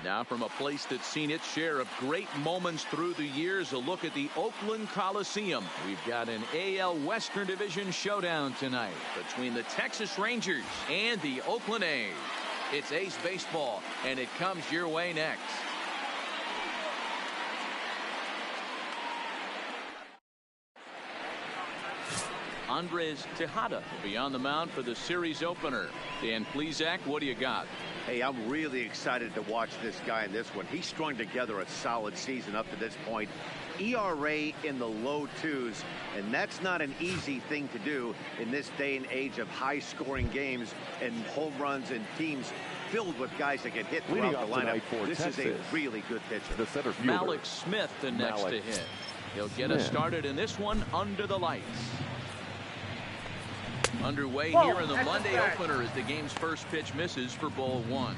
Now from a place that's seen its share of great moments through the years, a look at the Oakland Coliseum. We've got an AL Western Division showdown tonight between the Texas Rangers and the Oakland A's. It's A's baseball, and it comes your way next. Andres Tejada will be on the mound for the series opener. Dan Plesac, what do you got? Hey, I'm really excited to watch this guy in this one. He's strung together a solid season up to this point. ERA in the low 2s, and that's not an easy thing to do in this day and age of high-scoring games and home runs and teams filled with guys that get hit throughout the lineup. This is a really good pitcher. The center fielder, Malik Smith, the next to hit. He'll get us started in this one under the lights. Underway here in the Monday opener as the game's first pitch misses for ball 1.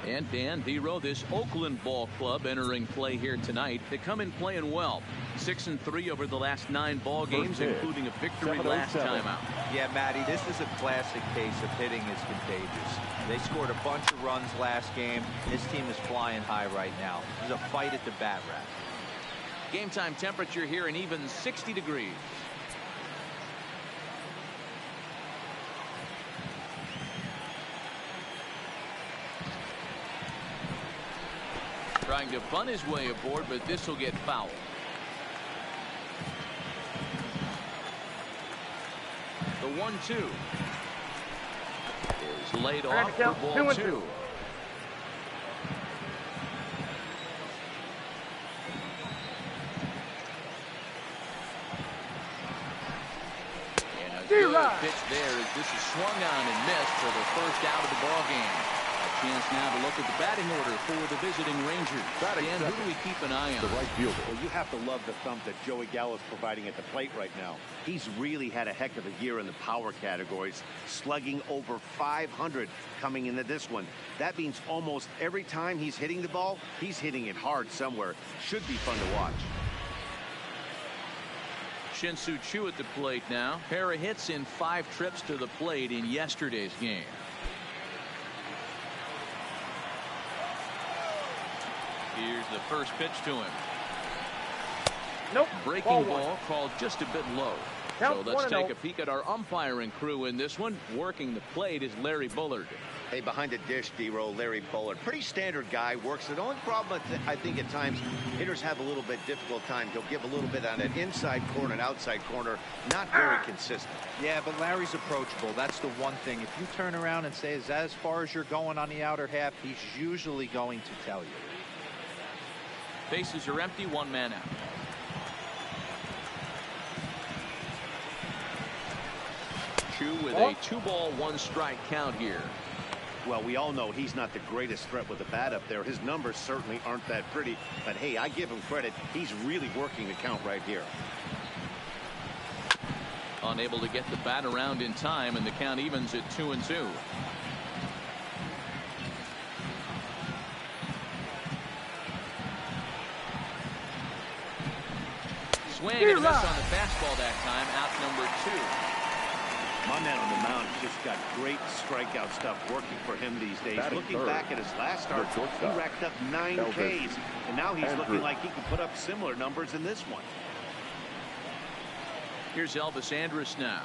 And Dan Vero, this Oakland ball club entering play here tonight. They come in playing well. 6-3 over the last 9 ball games, including a victory last time out. Yeah, Matty, this is a classic case of hitting is contagious. They scored a bunch of runs last game. This team is flying high right now. There's a fight at the bat rack. Game time temperature here an even 60 degrees. Trying to bunt his way aboard, but this will get fouled. The 1-2 is laid off for ball 2. And a good pitch there as this is swung on and missed for the first out of the ball game. Chance now to look at the batting order for the visiting Rangers. Dan, who do we keep an eye on? The right fielder. Well, you have to love the thump that Joey Gallo's providing at the plate right now. He's really had a heck of a year in the power categories, slugging over 500 coming into this one. That means almost every time he's hitting the ball, he's hitting it hard somewhere. Should be fun to watch. Shin-Soo Choo at the plate now. Pair of hits in 5 trips to the plate in yesterday's game. Here's the first pitch to him. Nope. Breaking ball called just a bit low. So let's take a peek at our umpiring crew in this one. Working the plate is Larry Bullard. Hey, behind the dish, D-Row, Larry Bullard. Pretty standard guy, works it. The only problem I think at times hitters have a little bit difficult time. He'll give a little bit on an inside corner and outside corner. Not very consistent. Yeah, but Larry's approachable. That's the one thing. If you turn around and say, is that as far as you're going on the outer half, he's usually going to tell you. Bases are empty, 1 man out. Choo with a 2-ball, 1-strike count here. Well, we all know he's not the greatest threat with the bat up there. His numbers certainly aren't that pretty. But, hey, I give him credit. He's really working the count right here. Unable to get the bat around in time, and the count evens at 2-2. Swing and a miss on the fastball that time. Out number 2. My man on the mound just got great strikeout stuff working for him these days. Looking back at his last start, he racked up 9 Ks, and now he's looking like he can put up similar numbers in this one. Here's Elvis Andrus now.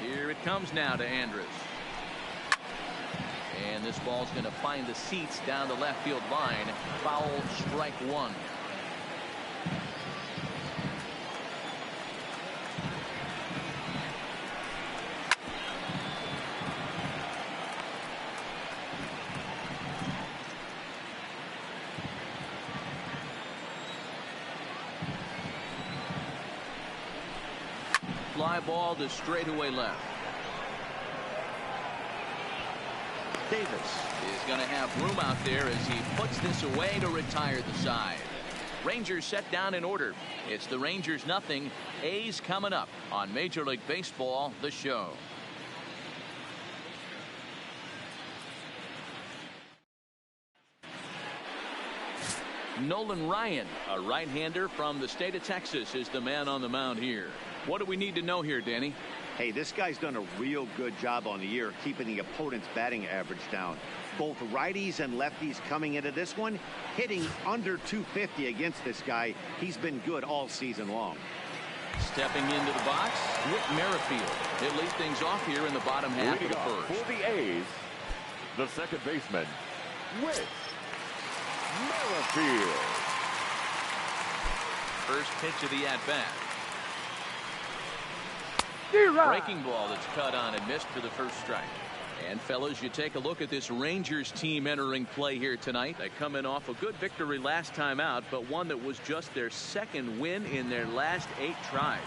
Here it comes now to Andrus. And this ball's going to find the seats down the left field line. Foul, strike 1. Fly ball to straightaway left. Davis is going to have room out there as he puts this away to retire the side. Rangers set down in order. It's the Rangers nothing. A's coming up on Major League Baseball, the show. Nolan Ryan, a right-hander from the state of Texas, is the man on the mound here. What do we need to know here, Danny? Hey, this guy's done a real good job on the year keeping the opponent's batting average down. Both righties and lefties coming into this one, hitting under 250 against this guy. He's been good all season long. Stepping into the box, Whit Merrifield. He'll lead things off here in the bottom half of the first. For the A's, the second baseman, Whit Merrifield. First pitch of the at-bat. Breaking ball that's cut on and missed for the first strike. And fellas, you take a look at this Rangers team entering play here tonight. They come in off a good victory last time out, but one that was just their second win in their last 8 tries.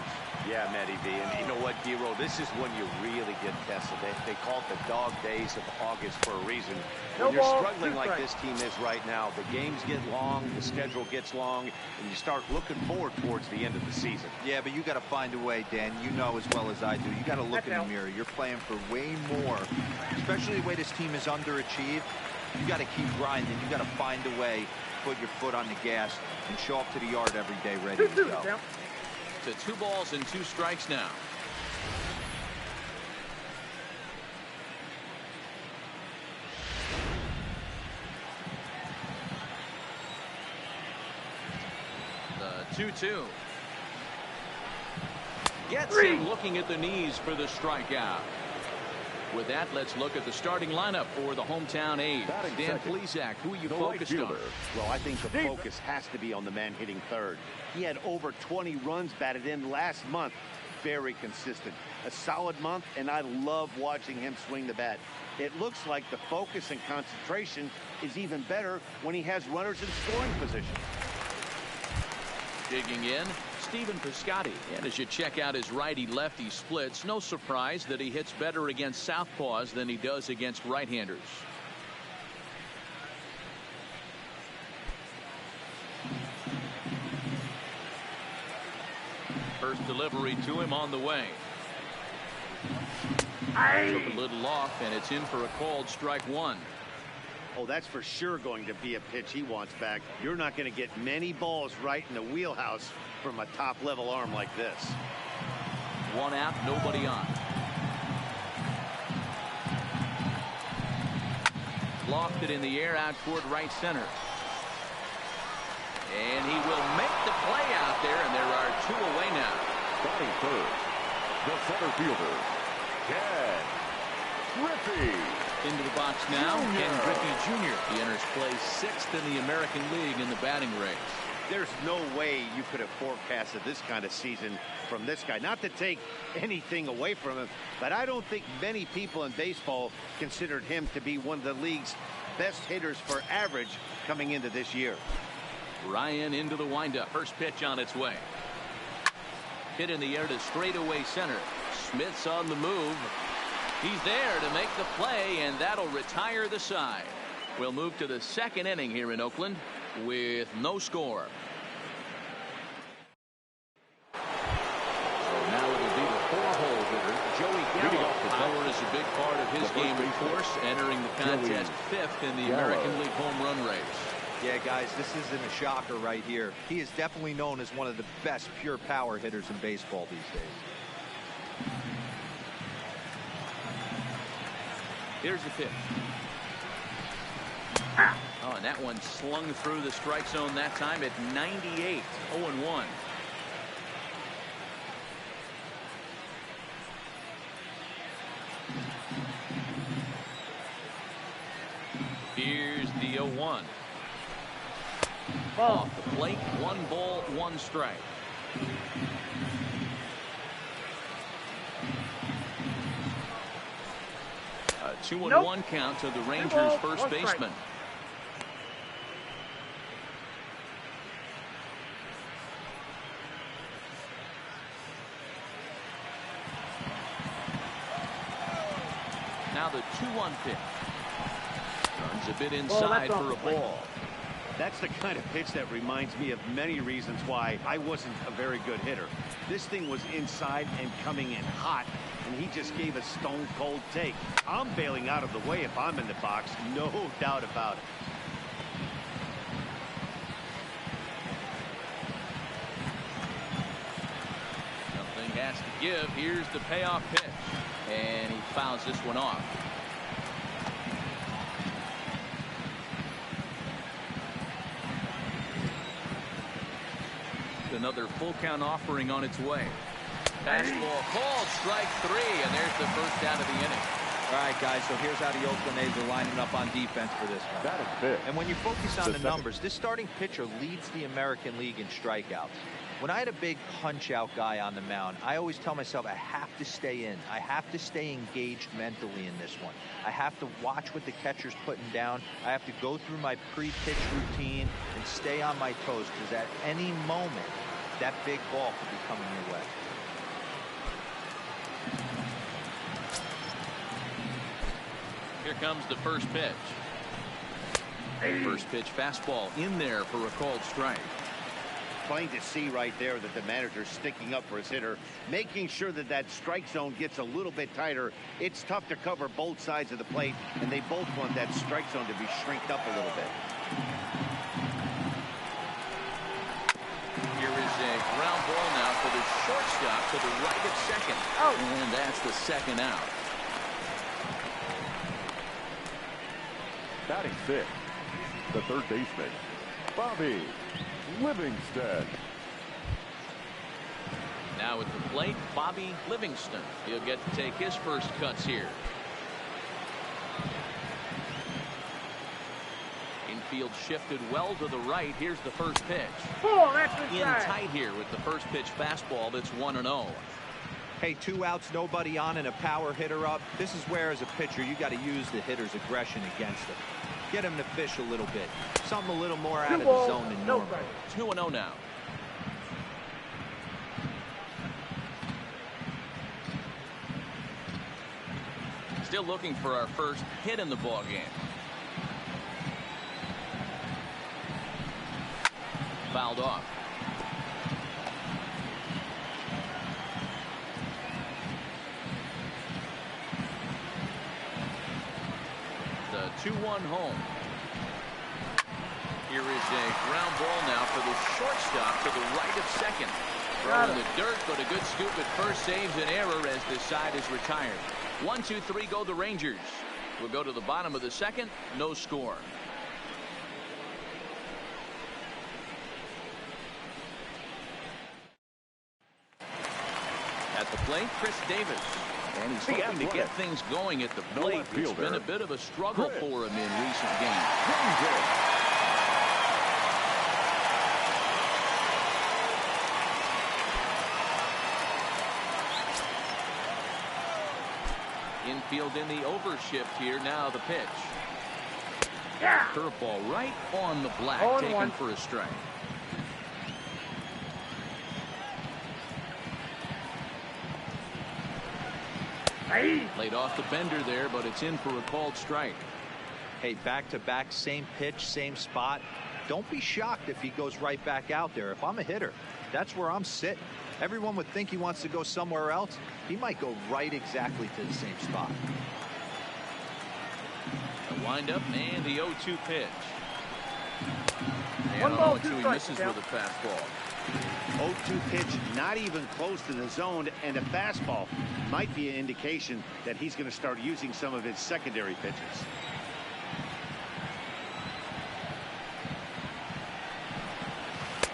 Yeah, Matty V, and you know what, Hero, this is when you really get tested. They call it the dog days of August for a reason. When you're struggling like this team is right now, the games get long, the schedule gets long, and you start looking forward towards the end of the season. Yeah, but you got to find a way, Dan. You know as well as I do. You got to look in the mirror. You're playing for way more, especially the way this team is underachieved. You got to keep grinding. You got to find a way to put your foot on the gas and show up to the yard every day ready to go. To 2 balls and 2 strikes now. The 2-2. Gets him looking at the knees for the strikeout. With that, let's look at the starting lineup for the hometown A's. Dan Plesac, who are you focused on? Well, I think the focus has to be on the man hitting third. He had over 20 runs batted in last month. Very consistent. A solid month, and I love watching him swing the bat. It looks like the focus and concentration is even better when he has runners in scoring position. Digging in, Stephen Piscotty. And as you check out his righty-lefty splits, no surprise that he hits better against southpaws than he does against right-handers. First delivery to him on the way. Took a little off, and it's in for a called strike 1. Oh, that's for sure going to be a pitch he wants back. You're not going to get many balls right in the wheelhouse from a top-level arm like this. 1 out, nobody on. Lofted in the air out toward right center. And he will make the play out there, and there are 2 away now. Batting third, the center fielder, Ken Griffey. Into the box now, Ken Griffey Jr. He enters play 6th in the American League in the batting race. There's no way you could have forecasted this kind of season from this guy. Not to take anything away from him, but I don't think many people in baseball considered him to be one of the league's best hitters for average coming into this year. Ryan into the windup. First pitch on its way. Hit in the air to straightaway center. Smith's on the move. He's there to make the play, and that'll retire the side. We'll move to the second inning here in Oakland with no score. So now it'll be the 4-hole hitter, Joey Gallo. Power is a big part of his game, of course, entering the contest 5th in the American League home run race. Yeah, guys, this isn't a shocker right here. He is definitely known as one of the best pure power hitters in baseball these days. Here's the pitch. Oh, and that one slung through the strike zone that time at 98. 0-1. Here's the 0-1. Off the plate, 1 ball, 1 strike. A 2-1 count to the Rangers' first baseman. Now the 2-1 pitch. Turns a bit inside for a ball. That's the kind of pitch that reminds me of many reasons why I wasn't a very good hitter. This thing was inside and coming in hot, and he just gave a stone-cold take. I'm bailing out of the way if I'm in the box, no doubt about it. Something has to give. Here's the payoff pitch. And he fouls this one off. Another full count offering on its way. Fastball called, strike 3, and there's the first out of the inning. All right, guys, so here's how the Oakland A's are lining up on defense for this one. That is big. And when you focus on the numbers, this starting pitcher leads the American League in strikeouts. When I had a big punch-out guy on the mound, I always tell myself I have to stay in. I have to stay engaged mentally in this one. I have to watch what the catcher's putting down. I have to go through my pre-pitch routine and stay on my toes, because at any moment, that big ball could be coming your way. Here comes the first pitch. First pitch fastball in there for a called strike. Plain to see right there that the manager's sticking up for his hitter, making sure that that strike zone gets a little bit tighter. It's tough to cover both sides of the plate, and they both want that strike zone to be shrinked up a little bit. Here is a ground ball now for the shortstop to the right at second. Oh. And that's the second out. Batting 6, the third baseman, Bobby Livingston. Now at the plate, Bobby Livingston. He'll get to take his first cuts here. Infield shifted well to the right. Here's the first pitch. Oh, that's In inside. tight here with the first pitch fastball. That's 1-0. Hey, 2 outs, nobody on, and a power hitter up. This is where, as a pitcher, you got to use the hitter's aggression against him. Get him to fish a little bit. Something a little more out of the zone than normal. 2-0 now. Still looking for our first hit in the ball game. Fouled off. The 2-1 home. Here is a ground ball now for the shortstop to the right of second. Throw in the dirt, but a good scoop at first saves an error as the side is retired. 1-2-3 go the Rangers. We'll go to the bottom of the second. No score. At the plate, Chris Davis. And he's hoping to get things going at the plate. It's been a bit of a struggle for him in recent games. Infield in the overshift here. Now the pitch. Yeah. Curveball right on the black, taken for a strike. Laid off the bender there, but it's in for a called strike. Hey, back-to-back, same pitch, same spot. Don't be shocked if he goes right back out there. If I'm a hitter, that's where I'm sitting. Everyone would think he wants to go somewhere else. He might go right exactly to the same spot. The windup and the 0-2 pitch. And 1 ball, 0-2 2 he strikes. misses with a fastball. 0-2 pitch, not even close to the zone, and a fastball might be an indication that he's going to start using some of his secondary pitches.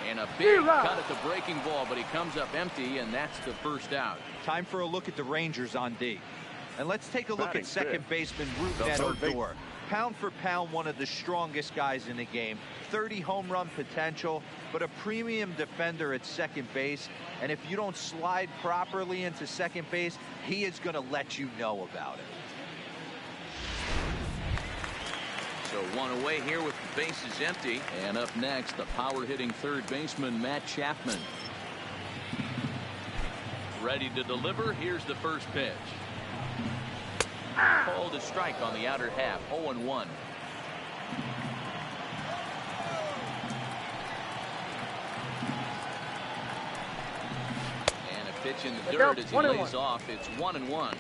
And a big cut at the breaking ball, but he comes up empty, and that's the first out. Time for a look at the Rangers on D. And let's take a look at second baseman Rougned Odor. Pound for pound, one of the strongest guys in the game. 30 home run potential, but a premium defender at second base. And if you don't slide properly into second base, he is going to let you know about it. So one away here with the bases empty. And up next, the power-hitting third baseman, Matt Chapman. Ready to deliver. Here's the first pitch. Called a strike on the outer half. 0-1. And a pitch in the dirt as he lays off. It's 1-1.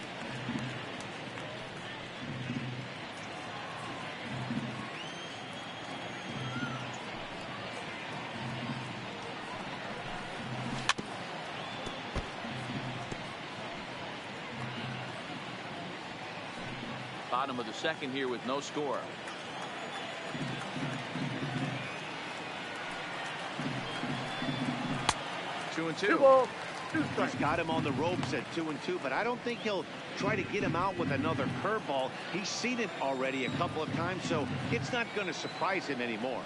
Bottom of the second here with no score. Two and two. 2 balls, 2 He's strikes. got him on the ropes at 2-2, but I don't think he'll try to get him out with another curveball. He's seen it already a couple of times, so it's not going to surprise him anymore.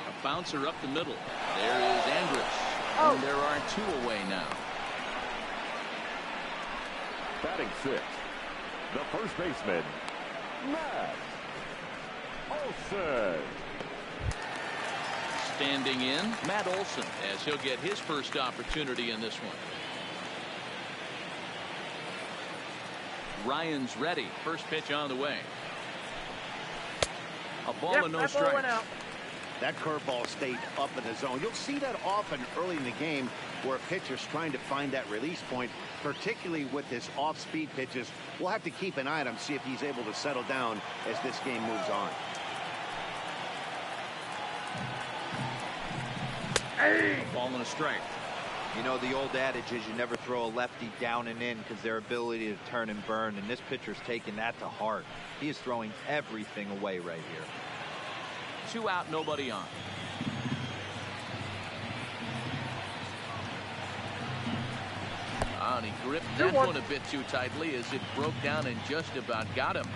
A bouncer up the middle. There is Andrus. Oh. And there are 2 away now. Batting 6th, the first baseman, Matt Olson. Standing in, Matt Olson, as he'll get his first opportunity in this one. Ryan's ready. First pitch on the way. A ball Yep, and no that ball went strikes. out. That curveball stayed up in the zone. You'll see that often early in the game where a pitcher's trying to find that release point, particularly with his off-speed pitches. We'll have to keep an eye on him, see if he's able to settle down as this game moves on. Hey. Ball and a strike. You know, the old adage is you never throw a lefty down and in because their ability to turn and burn, and this pitcher's taking that to heart. He is throwing everything away right here. 2 out, nobody on. And he gripped that 2-1. one a bit too tightly as it broke down and just about got him.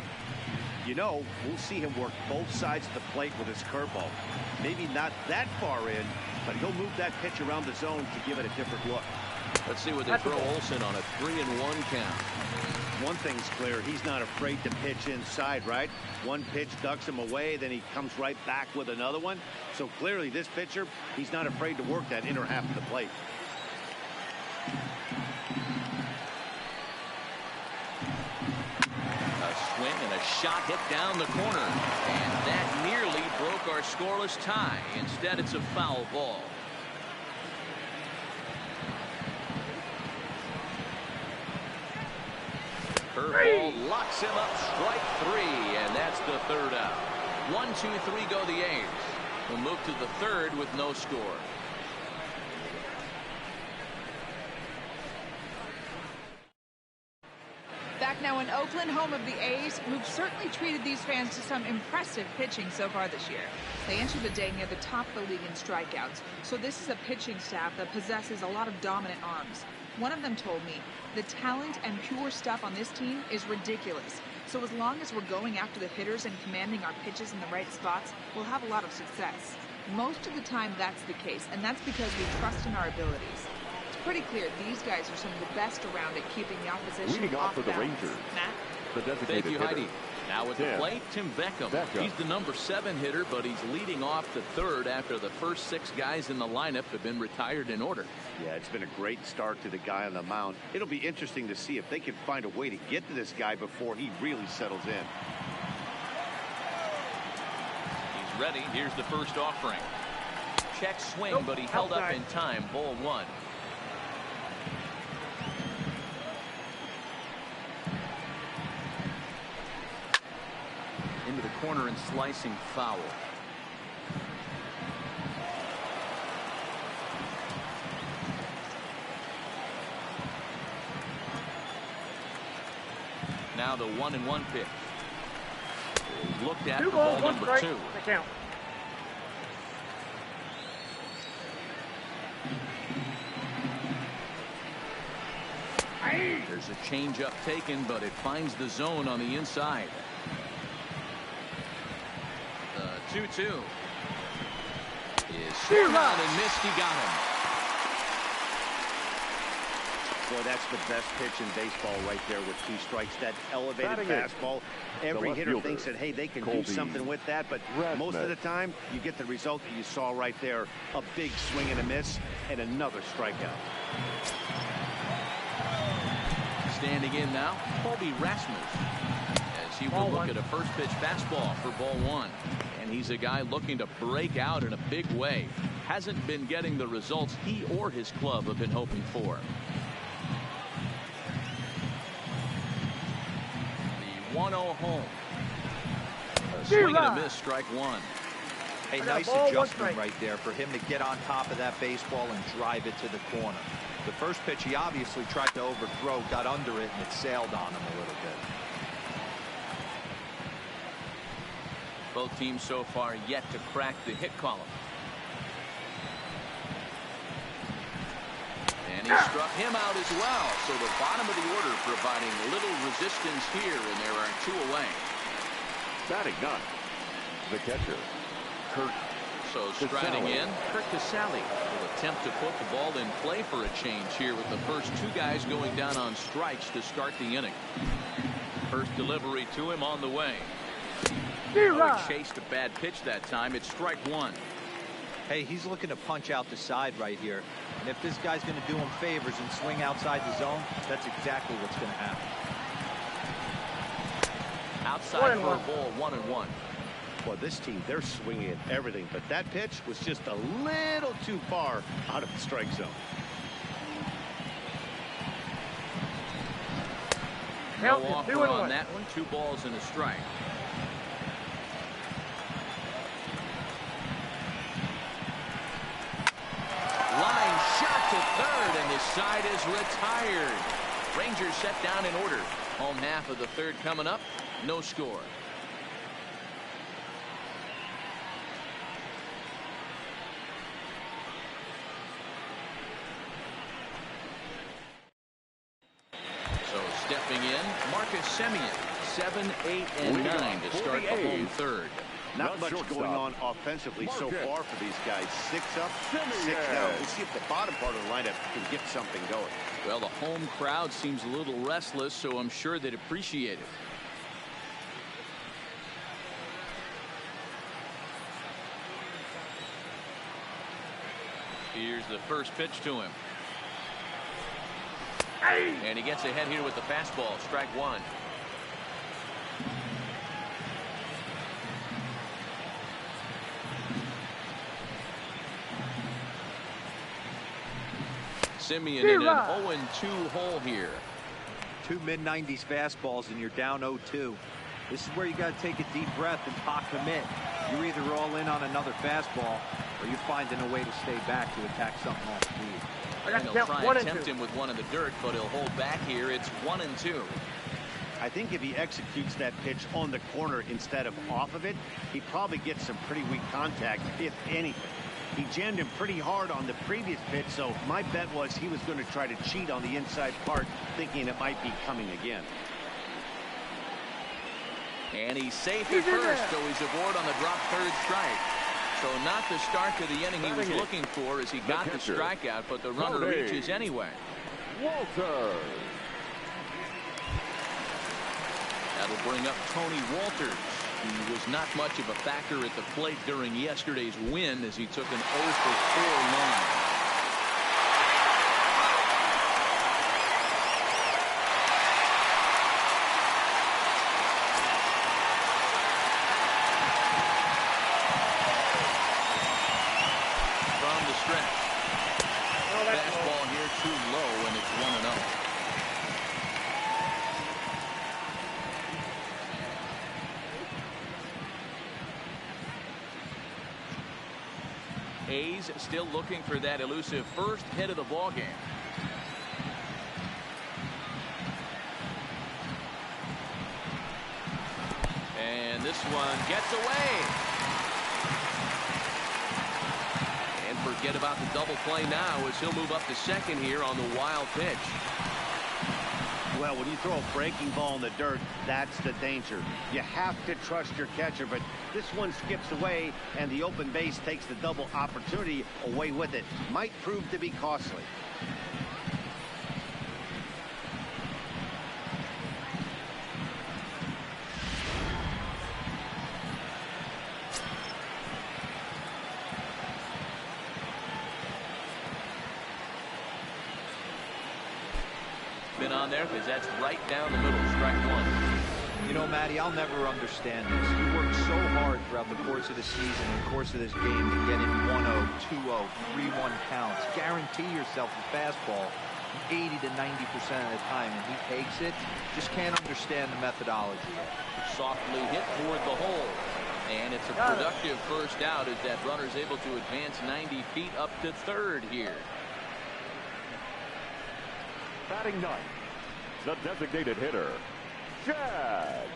You know, we'll see him work both sides of the plate with his curveball. Maybe not that far in, but he'll move that pitch around the zone to give it a different look. Let's see what they That's throw a ball. Olson on a 3-1 count. One thing's clear, he's not afraid to pitch inside, right? One pitch ducks him away, then he comes right back with another one. So clearly this pitcher, he's not afraid to work that inner half of the plate. A swing and a shot hit down the corner. And that nearly broke our scoreless tie. Instead, it's a foul ball. Curveball locks him up, strike 3, and that's the 3rd out. 1, 2, 3 go the A's. We'll move to the 3rd with no score. Back now in Oakland, home of the A's, who've certainly treated these fans to some impressive pitching so far this year. They entered the day near the top of the league in strikeouts, so this is a pitching staff that possesses a lot of dominant arms. One of them told me, the talent and pure stuff on this team is ridiculous. So as long as we're going after the hitters and commanding our pitches in the right spots, we'll have a lot of success. Most of the time that's the case, and that's because we trust in our abilities. It's pretty clear these guys are some of the best around at keeping the opposition Leading off for the balance. Rangers, Matt? the designated Thank you, hitter. Heidi. Now at the Tim plate, Tim Beckham. He's the number 7 hitter, but he's leading off the 3rd after the first 6 guys in the lineup have been retired in order. Yeah, it's been a great start to the guy on the mound. It'll be interesting to see if they can find a way to get to this guy before he really settles in. He's ready. Here's the first offering. Check swing, Nope, but he held up outside. in time. Ball 1. Into the corner and slicing foul. Now the 1-1 pitch. Looked at 2 for ball balls, 1 number strike. 2. The count. Hey. There's a changeup taken, but it finds the zone on the inside. The 2-2 is swung on and missed. He got him. Boy, that's the best pitch in baseball right there with 2 strikes. That elevated Batting in, fastball. Every left hitter fielder, thinks that, hey, they can do Colby something with that, but most of the time you get the result that you saw right there. A big swing and a miss and another strikeout. Standing in now, Colby Rasmus, as he will Ball look 1. at a first pitch fastball for ball 1. And he's a guy looking to break out in a big way. Hasn't been getting the results he or his club have been hoping for. The 1-0 home. A swing and a miss, strike 1. Hey, I got nice ball, 1 adjustment strike. right there for him to get on top of that baseball and drive it to the corner. The first pitch he obviously tried to overthrow, got under it, and it sailed on him a little bit. Both teams so far yet to crack the hit column. And he struck him out as well. So the bottom of the order providing little resistance here, and there are 2 away. Batting ninth, the catcher, Kurt. So striding in, Kurt Casale will attempt to put the ball in play for a change here with the first 2 guys going down on strikes to start the inning. First delivery to him on the way. Oh, he chased a bad pitch that time. It's strike 1. Hey, he's looking to punch out the side right here. And if this guy's going to do him favors and swing outside the zone, that's exactly what's going to happen. Outside for a ball, 1-1. Well, this team, they're swinging at everything, but that pitch was just a little too far out of the strike zone. No offer on that one. 2 balls and a strike. Line shot to third, and the side is retired. Rangers set down in order. Home half of the third coming up. No score. So stepping in, Marcus Semien, 7, 8, and 9 to start the home third. Not much going on offensively so far for these guys. 6 up, 6 down. We'll see if the bottom part of the lineup can get something going. Well, the home crowd seems a little restless, so I'm sure they'd appreciate it. Here's the first pitch to him. And he gets ahead here with the fastball. Strike 1. Semien in an 0-2 hole here. 2 mid-90s fastballs and you're down 0-2. This is where you got to take a deep breath and talk commit. You're either all in on another fastball or you're finding a way to stay back to attack something off speed. And he'll try and tempt him with one in the dirt, but he'll hold back here. It's 1-2. I think if he executes that pitch on the corner instead of off of it, he probably gets some pretty weak contact, if anything. He jammed him pretty hard on the previous pitch, so my bet was he was going to try to cheat on the inside part, thinking it might be coming again. And he's safe at first, so he's aboard on the drop third strike. So not the start to the inning he was looking for as he got the strikeout, but the runner reaches anyway. Walter. That'll bring up Tony Walters. He was not much of a factor at the plate during yesterday's win as he took an 0-for-4 line. From the stretch. Fastball here too low, and it's 1-0. A's still looking for that elusive first hit of the ball game. And this one gets away. And forget about the double play now as he'll move up to second here on the wild pitch. Well, when you throw a breaking ball in the dirt, that's the danger. You have to trust your catcher, but this one skips away, and the open base takes the double opportunity away with it. Might prove to be costly. Been on there because that's right down the middle. Strike 1. You know, Matty, I'll never understand this. You work so hard throughout the course of the season and the course of this game to get in 1-0, 2-0, 3-1 counts. Guarantee yourself a fastball 80 to 90% of the time, and he takes it. Just can't understand the methodology. Softly hit toward the hole. And it's a productive first out as that runner's able to advance 90 feet up to third here. Batting ninth, the designated hitter, Chad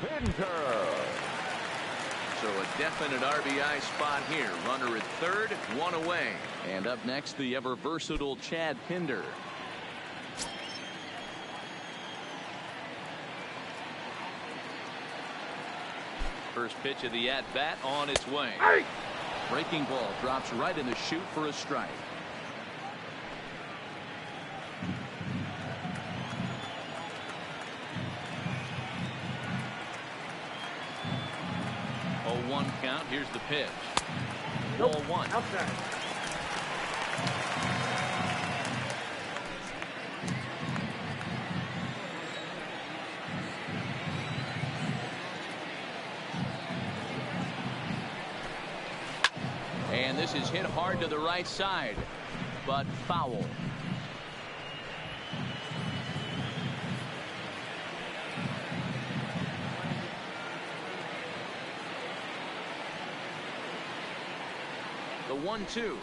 Pinder. So a definite RBI spot here. Runner at third, one away. And up next, the ever versatile Chad Pinder. First pitch of the at-bat on its way. Breaking ball drops right in the chute for a strike. One count. Here's the pitch. Ball one. Outside. And this is hit hard to the right side, but foul. The 1-2.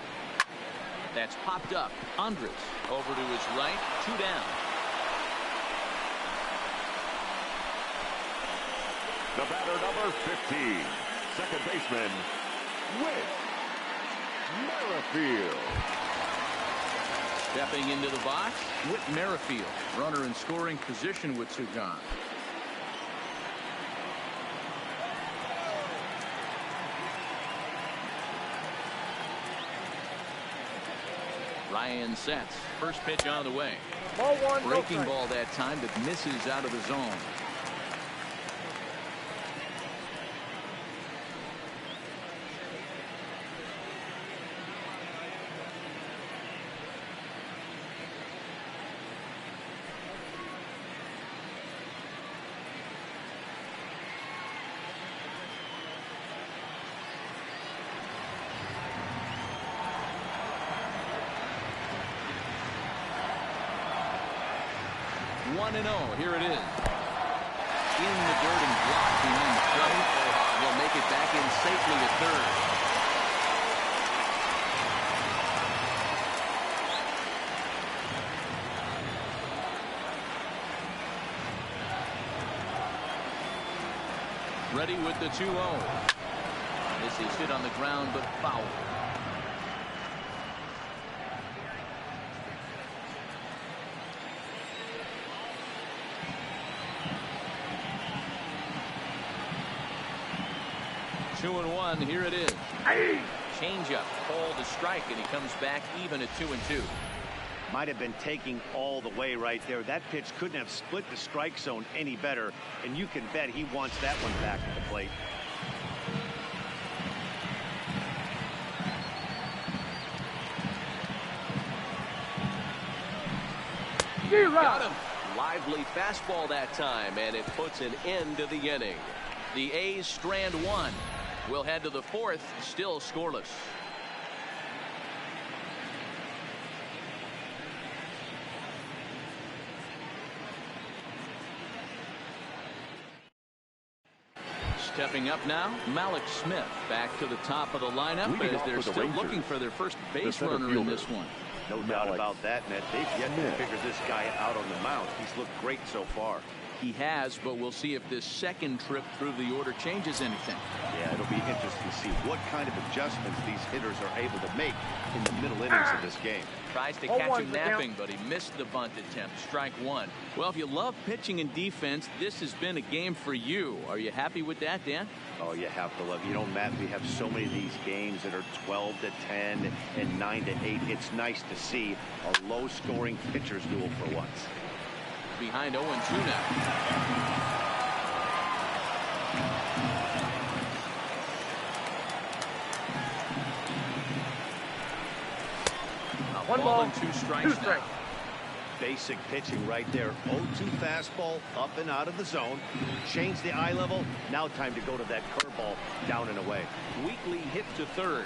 That's popped up. Andres over to his right. 2 down. The batter, number 15, second baseman, Whit Merrifield. Stepping into the box, Whit Merrifield. Runner in scoring position with 2 gone. Ryan sets. First pitch on the way. Ball one. Breaking ball that time that misses out of the zone. One and 0. Here it is. In the dirt and blocked behind the plate. Will make it back in safely at third. Ready with the 2-0. This is hit on the ground but foul. Two and 1. Here it is. Changeup called a strike, and he comes back even at 2-2. Might have been taking all the way right there. That pitch couldn't have split the strike zone any better, and you can bet he wants that one back at the plate. Got him. Lively fastball that time, and it puts an end to the inning. The A's strand 1. We'll head to the 4th, still scoreless. Stepping up now, Malik Smith back to the top of the lineup as they're still looking for their first base runner in this one. No doubt about that, Ned. They've yet to figure this guy out on the mound. He's looked great so far. He has, but we'll see if this second trip through the order changes anything. Yeah, it'll be interesting to see what kind of adjustments these hitters are able to make in the middle innings of this game. Tries to catch him napping, but he missed the bunt attempt. Strike 1. Well, if you love pitching and defense, this has been a game for you. Are you happy with that, Dan? Oh, you have to love it. You know, Matt, we have so many of these games that are 12-10 and 9-8. It's nice to see a low-scoring pitcher's duel for once. Behind 0-2 now. One ball and 2 strikes now. Basic pitching right there. 0-2 fastball up and out of the zone. Change the eye level. Now time to go to that curveball down and away. Weekly hit to third.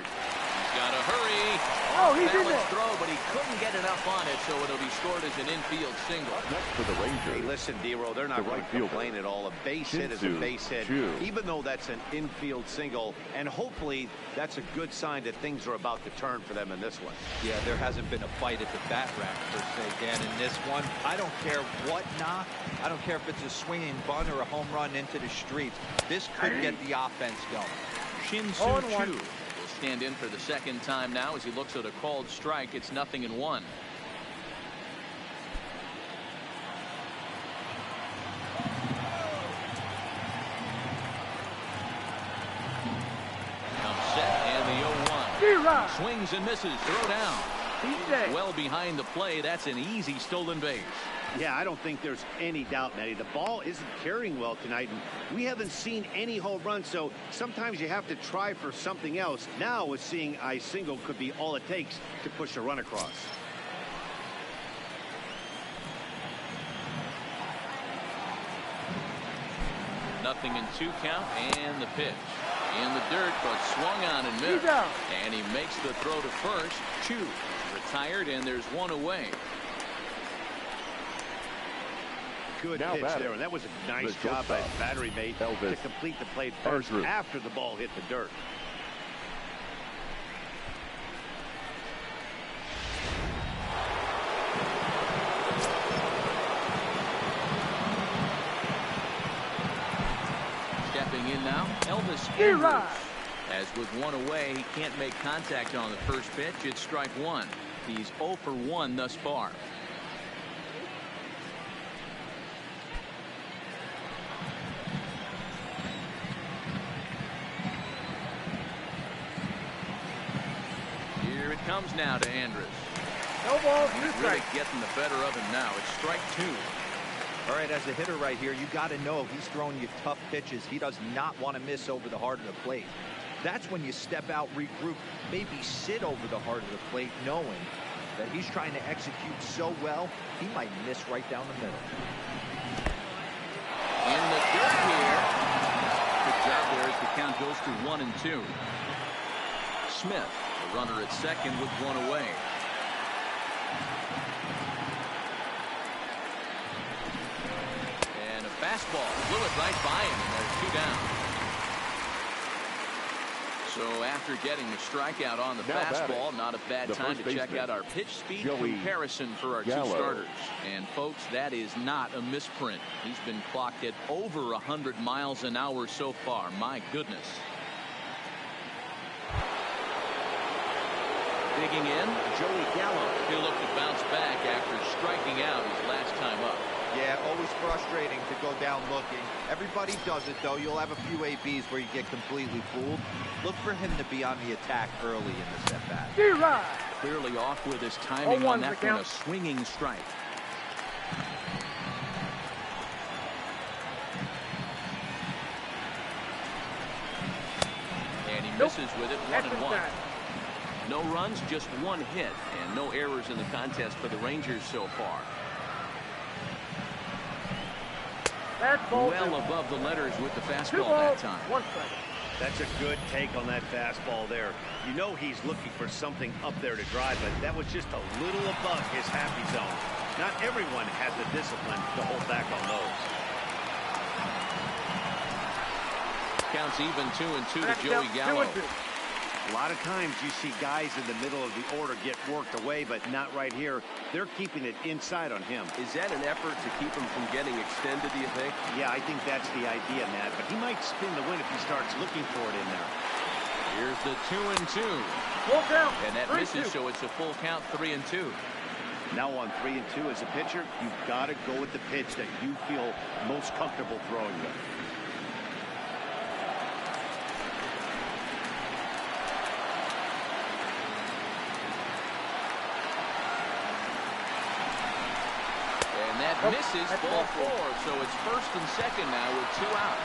Gotta hurry. Oh, he's in Balanced there. throw, but he couldn't get enough on it, so it'll be scored as an infield single. Next for the Rangers. Hey, listen, D-Row, they're not The going right to complain at all. A base hit is a base hit, even though that's an infield single. And hopefully that's a good sign that things are about to turn for them in this one. Yeah, there hasn't been a fight at the bat rack, per se, Dan, in this one. I don't care what knock. I don't care if it's a swinging bunt or a home run into the streets. This could get the offense going. Shin-Soo Choo will stand in for the second time now as he looks at a called strike. It's 0-1. And the 0-1. Swings and misses. Throw down. Well behind the play. That's an easy stolen base. Yeah, I don't think there's any doubt, Matty. The ball isn't carrying well tonight, and we haven't seen any home runs, so sometimes you have to try for something else. Now, with seeing a single could be all it takes to push a run across. Nothing in 2 count, and the pitch. In the dirt, but swung on and missed. And he makes the throw to first. Choo retired, and there's one away. Good pitch there, and that was a nice job by his battery mate to complete the play first after the ball hit the dirt. Stepping in now, Elvis Andrews. As with one away, he can't make contact on the first pitch. It's strike one. He's 0 for 1 thus far. Here it comes now to Andrus. No balls, He's really getting the better of him now. It's strike 2. All right, as a hitter right here, you got to know he's throwing you tough pitches. He does not want to miss over the heart of the plate. That's when you step out, regroup, maybe sit over the heart of the plate, knowing that he's trying to execute so well, he might miss right down the middle. In the dirt here. Good job there as the count goes to 1 and 2. Smith, the runner at second with one away. And a fastball blew it right by him, and there's 2 down. So after getting the strikeout on the fastball, not a bad time to check out our pitch speed comparison for our 2 starters. And folks, that is not a misprint. He's been clocked at over 100 miles an hour so far. My goodness. Digging in, Joey Gallo. He'll look to bounce back after striking out his last time up. Yeah, always frustrating to go down looking. Everybody does it, though. You'll have a few ABs where you get completely fooled. Look for him to be on the attack early in the at-bat. Clearly off with his timing on that one, a swinging strike. And he misses with it, 1-1. No runs, just 1 hit, and no errors in the contest for the Rangers so far. Well above the letters with the fastball that time. That's a good take on that fastball there. You know he's looking for something up there to drive, but that was just a little above his happy zone. Not everyone has the discipline to hold back on those. Counts even 2-2 to Joey Gallo. A lot of times you see guys in the middle of the order get worked away, but not right here. They're keeping it inside on him. Is that an effort to keep him from getting extended, do you think? Yeah, I think that's the idea, Matt. But he might spin the win if he starts looking for it in there. Here's the 2-2. Full count. And that misses, so it's a full count, 3-2. Now on 3-2 as a pitcher, you've got to go with the pitch that you feel most comfortable throwing with. Misses, ball 4, so it's first and second now with 2 out.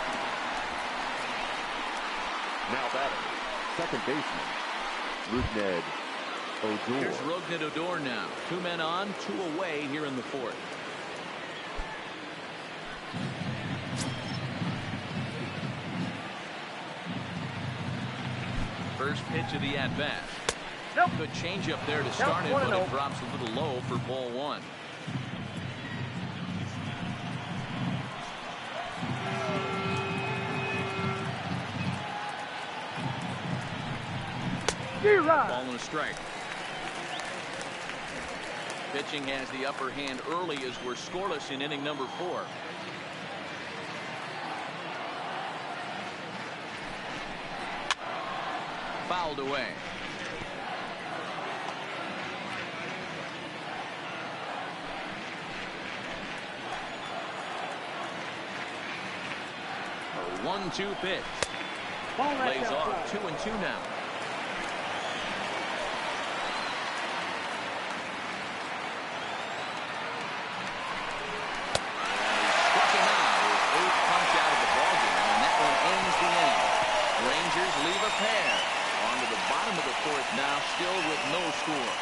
Now batting, second baseman, Rougned Odor. Here's Rougned Odor now. 2 men on, 2 away here in the 4th. First pitch of the at-bat. Good changeup there to start it, but it drops a little low for ball one. Ball and a strike. Pitching has the upper hand early as we're scoreless in inning number 4. Fouled away. A 1-2 pitch. Lays off 2-2 now. Leave a pair. On to the bottom of the 4th now, still with no score.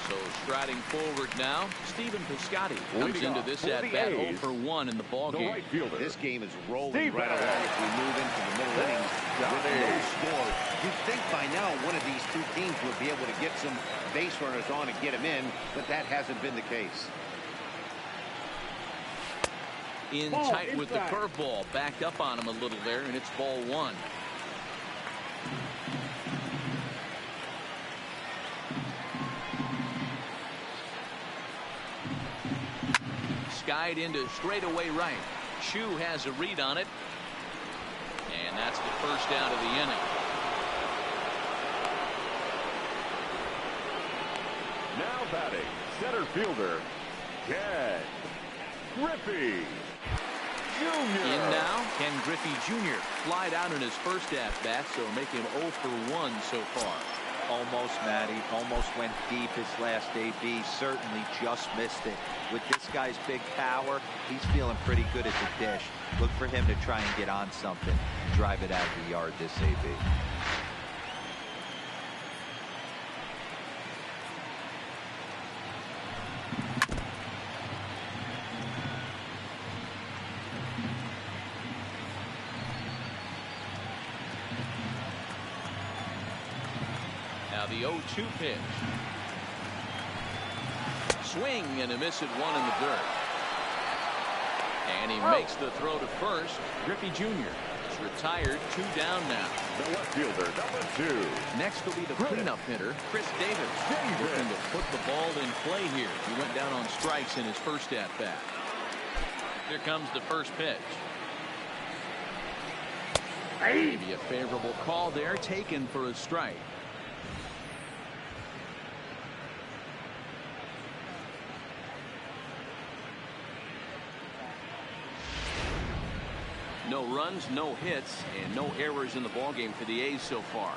So striding forward now, Stephen Piscotty comes into this at bat 0 for 1 in the ball game. Right fielder. This game is rolling right along as we move into the middle innings with no score. You'd think by now one of these two teams would be able to get some base runners on and get them in, but that hasn't been the case. In tight with the curveball, backed up on him a little there, and it's ball 1. Skied into straightaway right. Chu has a read on it, and that's the first out of the inning. Now batting, center fielder, Ken Griffey Jr. In now, Ken Griffey Jr. flied out in his first at-bat, so make him 0 for 1 so far. Almost, Matty. Almost went deep his last AB. Certainly just missed it. With this guy's big power, he's feeling pretty good at the dish. Look for him to try and get on something. Drive it out of the yard this AB. Now the 0-2 pitch. Swing and a miss at 1 in the dirt. And he makes the throw to first. Griffey Jr. is retired, 2 down now. The left fielder, number 2. Next will be the cleanup hitter, Chris Davis. Looking to put the ball in play here. He went down on strikes in his first at-bat. Here comes the first pitch. Maybe a favorable call there, taken for a strike. No runs, no hits, and no errors in the ballgame for the A's so far.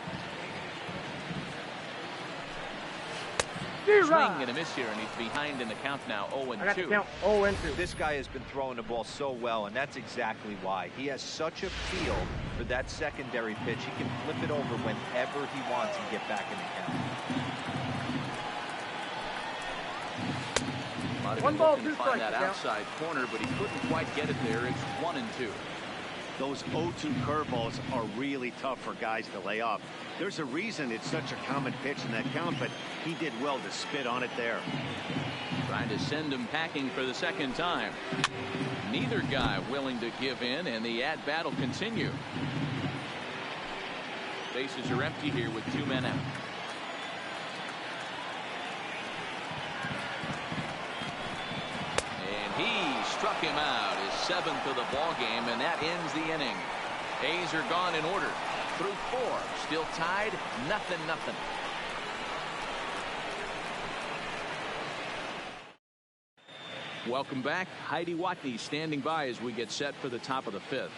Swing and a miss here, and he's behind in the count now, 0-2. This guy has been throwing the ball so well, and that's exactly why. He has such a feel for that secondary pitch. He can flip it over whenever he wants and get back in the count. One ball, 2 strikes. Find that outside corner, but he couldn't quite get it there. It's 1-2. Those 0-2 curveballs are really tough for guys to lay off. There's a reason it's such a common pitch in that count, but he did well to spit on it there. Trying to send him packing for the second time. Neither guy willing to give in, and the at-bat will continue. Bases are empty here with 2 men out. He struck him out, his 7th of the ball game, and that ends the inning. A's are gone in order. Through 4, still tied, 0-0. Welcome back. Heidi Watney standing by as we get set for the top of the 5th.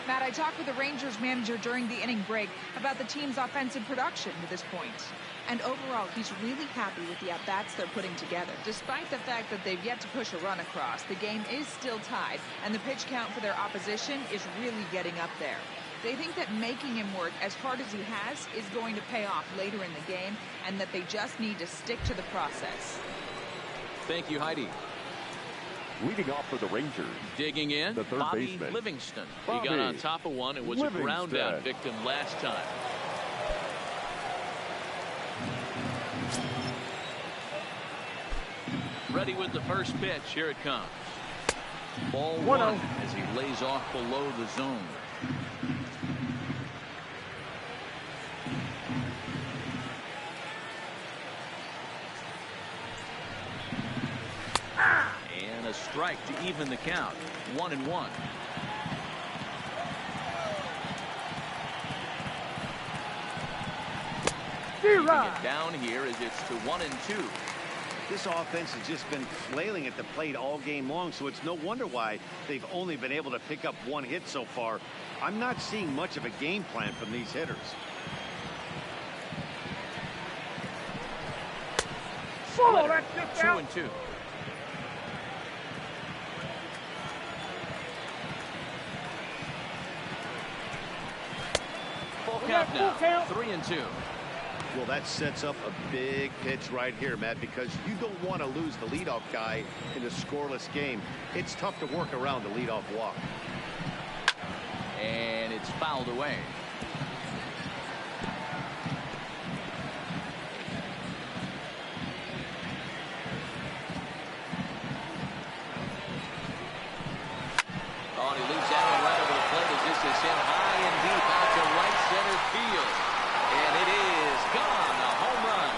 Matt, I talked with the Rangers manager during the inning break about the team's offensive production to this point. And overall, he's really happy with the at-bats they're putting together. Despite the fact that they've yet to push a run across, the game is still tied, and the pitch count for their opposition is really getting up there. They think that making him work as hard as he has is going to pay off later in the game, and that they just need to stick to the process. Thank you, Heidi. Leading off for the Rangers. Digging in, the third Bobby baseman, Livingston. Bobby He got on top of one. It was Livingston. a ground out victim last time. Ready with the first pitch. Here it comes. Ball 1 as he lays off below the zone. And a strike to even the count. 1-1. Keeping it down here as it's to 1-2. This offense has just been flailing at the plate all game long, so it's no wonder why they've only been able to pick up 1 hit so far. I'm not seeing much of a game plan from these hitters. Follow that shit out. 2-2. Full count now. 3-2. Well, that sets up a big pitch right here, Matt, because you don't want to lose the leadoff guy in a scoreless game. It's tough to work around the leadoff walk. And it's fouled away. Oh, and he leaves that one right over the plate as this is hit high and deep out to right center field. And it is gone. A home run.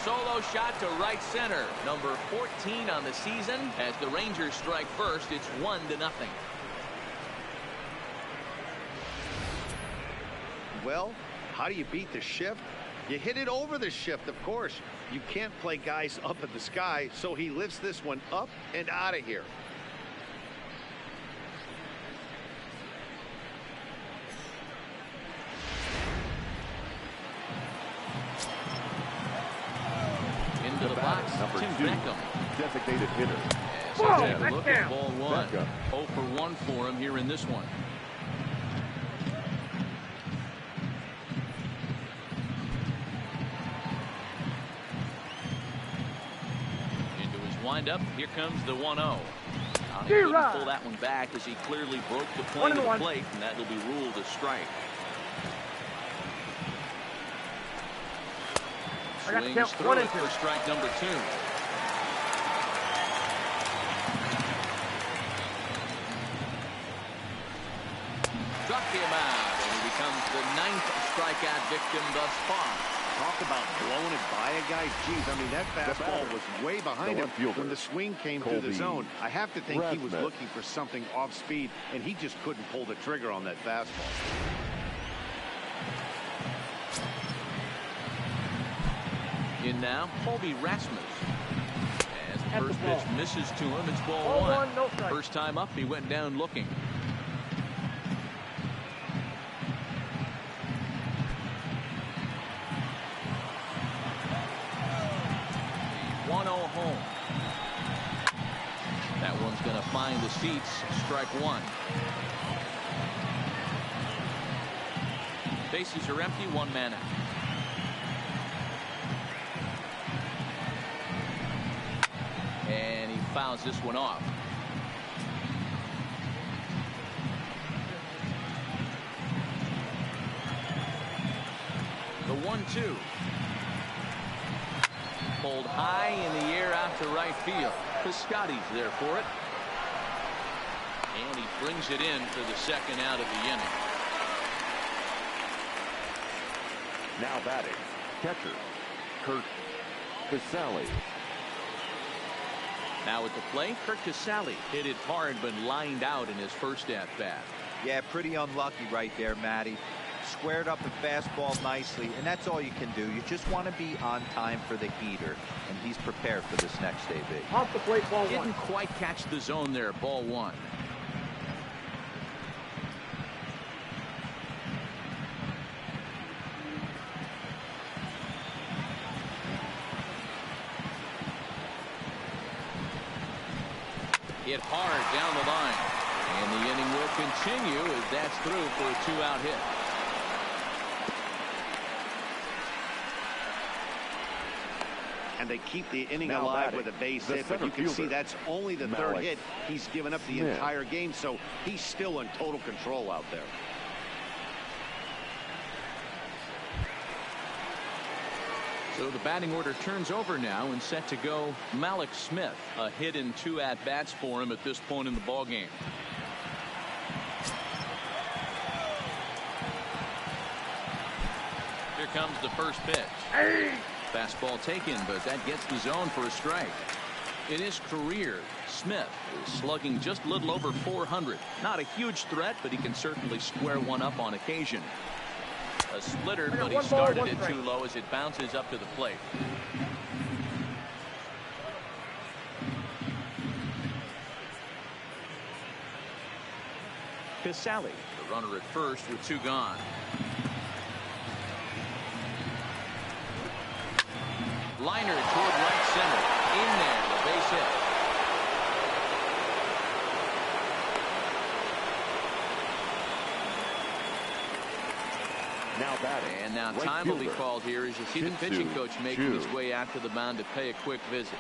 Solo shot to right center. Number 14 on the season. As the Rangers strike first, it's 1-0. Well, how do you beat the shift? You hit it over the shift, of course. You can't play guys up at the sky, so he lifts this one up and out of here. Into the box, number Tim 2, Beckham. designated hitter. So take a look at Beckham. ball 1. Beckham. 0 for 1 for him here in this one. Into his windup. Here comes the 1-0. He couldn't pull that one back as he clearly broke the plane of the plate, and that will be ruled a strike. Swings through it for strike number 2. Struck him out, and he becomes the 9th strikeout victim thus far. Talk about blowing it by a guy. Geez, I mean, that fastball was way behind him when the swing came through the zone. I have to think he was looking for something off speed, and he just couldn't pull the trigger on that fastball. In now, Colby Rasmus. As the first pitch misses to him, it's ball 1. No strike. First time up, he went down looking. The 1-0 home. That one's going to find the seats. Strike 1. Bases are empty. 1 man out. And he fouls this one off. The 1-2. Pulled high in the air out to right field. Piscotty's there for it. And he brings it in for the second out of the inning. Now batting, catcher, Kurt Casale. Now at the plate, Kurt Casale hit it hard but lined out in his first at bat. Yeah, pretty unlucky right there, Matty. Squared up the fastball nicely, and that's all you can do. You just want to be on time for the heater, and he's prepared for this next AB. Off the plate, ball 1. Didn't quite catch the zone there. Ball 1. Hit hard down the line. And the inning will continue as that's through for a 2-out hit. and they keep the inning Now alive batting, with a base the hit. But you center can see fielder, that's only the third hit he's given up the Smith. entire game, so he's still in total control out there. So the batting order turns over now and set to go Malik Smith. A hit in 2 at-bats for him at this point in the ballgame. Here comes the first pitch. Fastball taken, but that gets the zone for a strike. In his career, Smith is slugging just a little over 400. Not a huge threat, but he can certainly square one up on occasion. A splitter, but he started it too low as it bounces up to the plate. Casale, the runner at first with 2 gone. Liner toward right center. In there, the base hit. Now batting. And now right time will be fielder, called here as you see the pitching coach making his way out to the mound to pay a quick visit.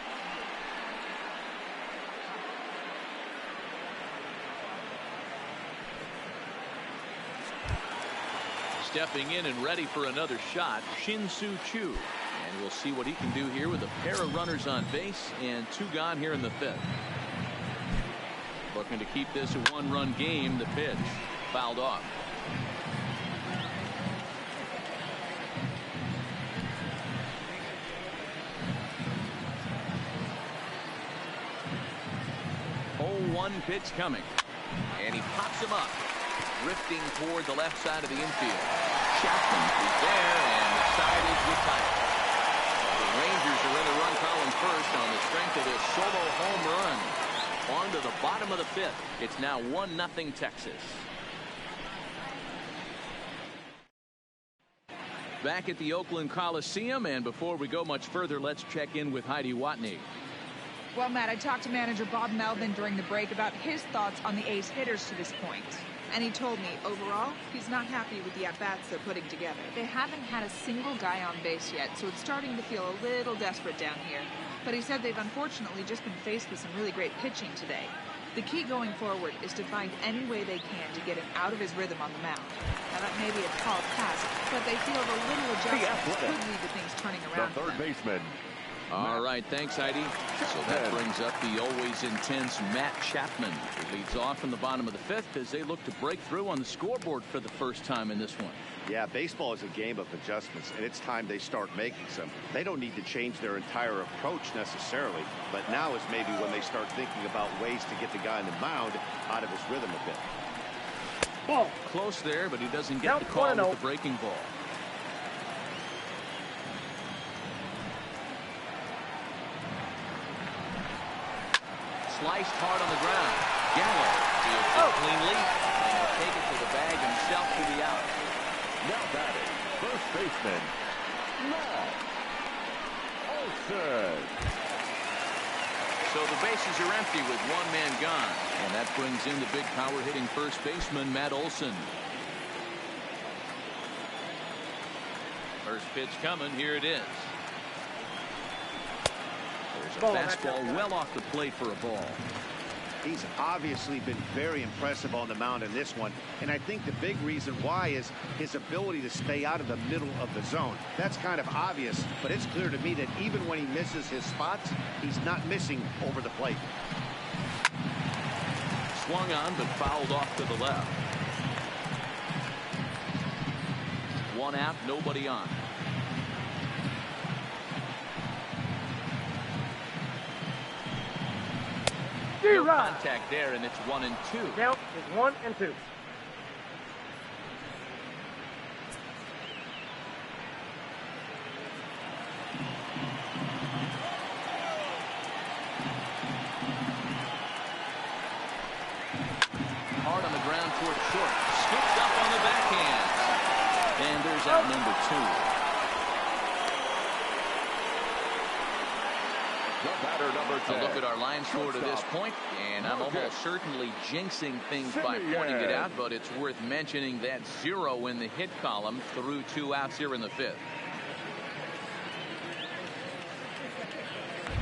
Stepping in and ready for another shot, Shin-Soo Choo. And we'll see what he can do here with a pair of runners on base and 2 gone here in the 5th. Looking to keep this a 1-run game. The pitch fouled off. One pitch coming, and he pops him up, drifting toward the left side of the infield. Chapman is there, and the side is retired. The Rangers are in the run column first on the strength of this solo home run. On to the bottom of the 5th. It's now 1-0 Texas. Back at the Oakland Coliseum, and before we go much further, let's check in with Heidi Watney. Well, Matt, I talked to manager Bob Melvin during the break about his thoughts on the A's hitters to this point. And he told me, overall, he's not happy with the at-bats they're putting together. They haven't had a single guy on base yet, so it's starting to feel a little desperate down here. But he said they've unfortunately just been faced with some really great pitching today. The key going forward is to find any way they can to get him out of his rhythm on the mound. Now, that may be a tall task, but they feel the little adjustments could lead to things turning around. The third baseman. All right, thanks, Heidi. So that brings up the always intense Matt Chapman, who leads off in the bottom of the 5th as they look to break through on the scoreboard for the first time in this one. Yeah, baseball is a game of adjustments, and it's time they start making some. They don't need to change their entire approach necessarily, but now is maybe when they start thinking about ways to get the guy on the mound out of his rhythm a bit. Ball. Close there, but he doesn't get the call with the breaking ball. Sliced hard on the ground. Gallo fields it cleanly and he'll take it to the bag himself to the out. Now batting, first baseman, Matt Olson. So the bases are empty with 1 man gone, and that brings in the big power hitting first baseman Matt Olson. First pitch coming. Here it is. There's a fastball well off the plate for a ball. He's obviously been very impressive on the mound in this one, and I think the big reason why is his ability to stay out of the middle of the zone. That's kind of obvious, but it's clear to me that even when he misses his spots, he's not missing over the plate. Swung on, but fouled off to the left. 1 out, nobody on. No contact there, and it's 1-2. Count is 1-2. Hard on the ground toward short. Scooped up on the backhand. And there's out number 2. The batter, number 10. A look at our line score to this point, and I'm almost certainly jinxing things by pointing it out, but it's worth mentioning that 0 in the hit column through 2 outs here in the 5th.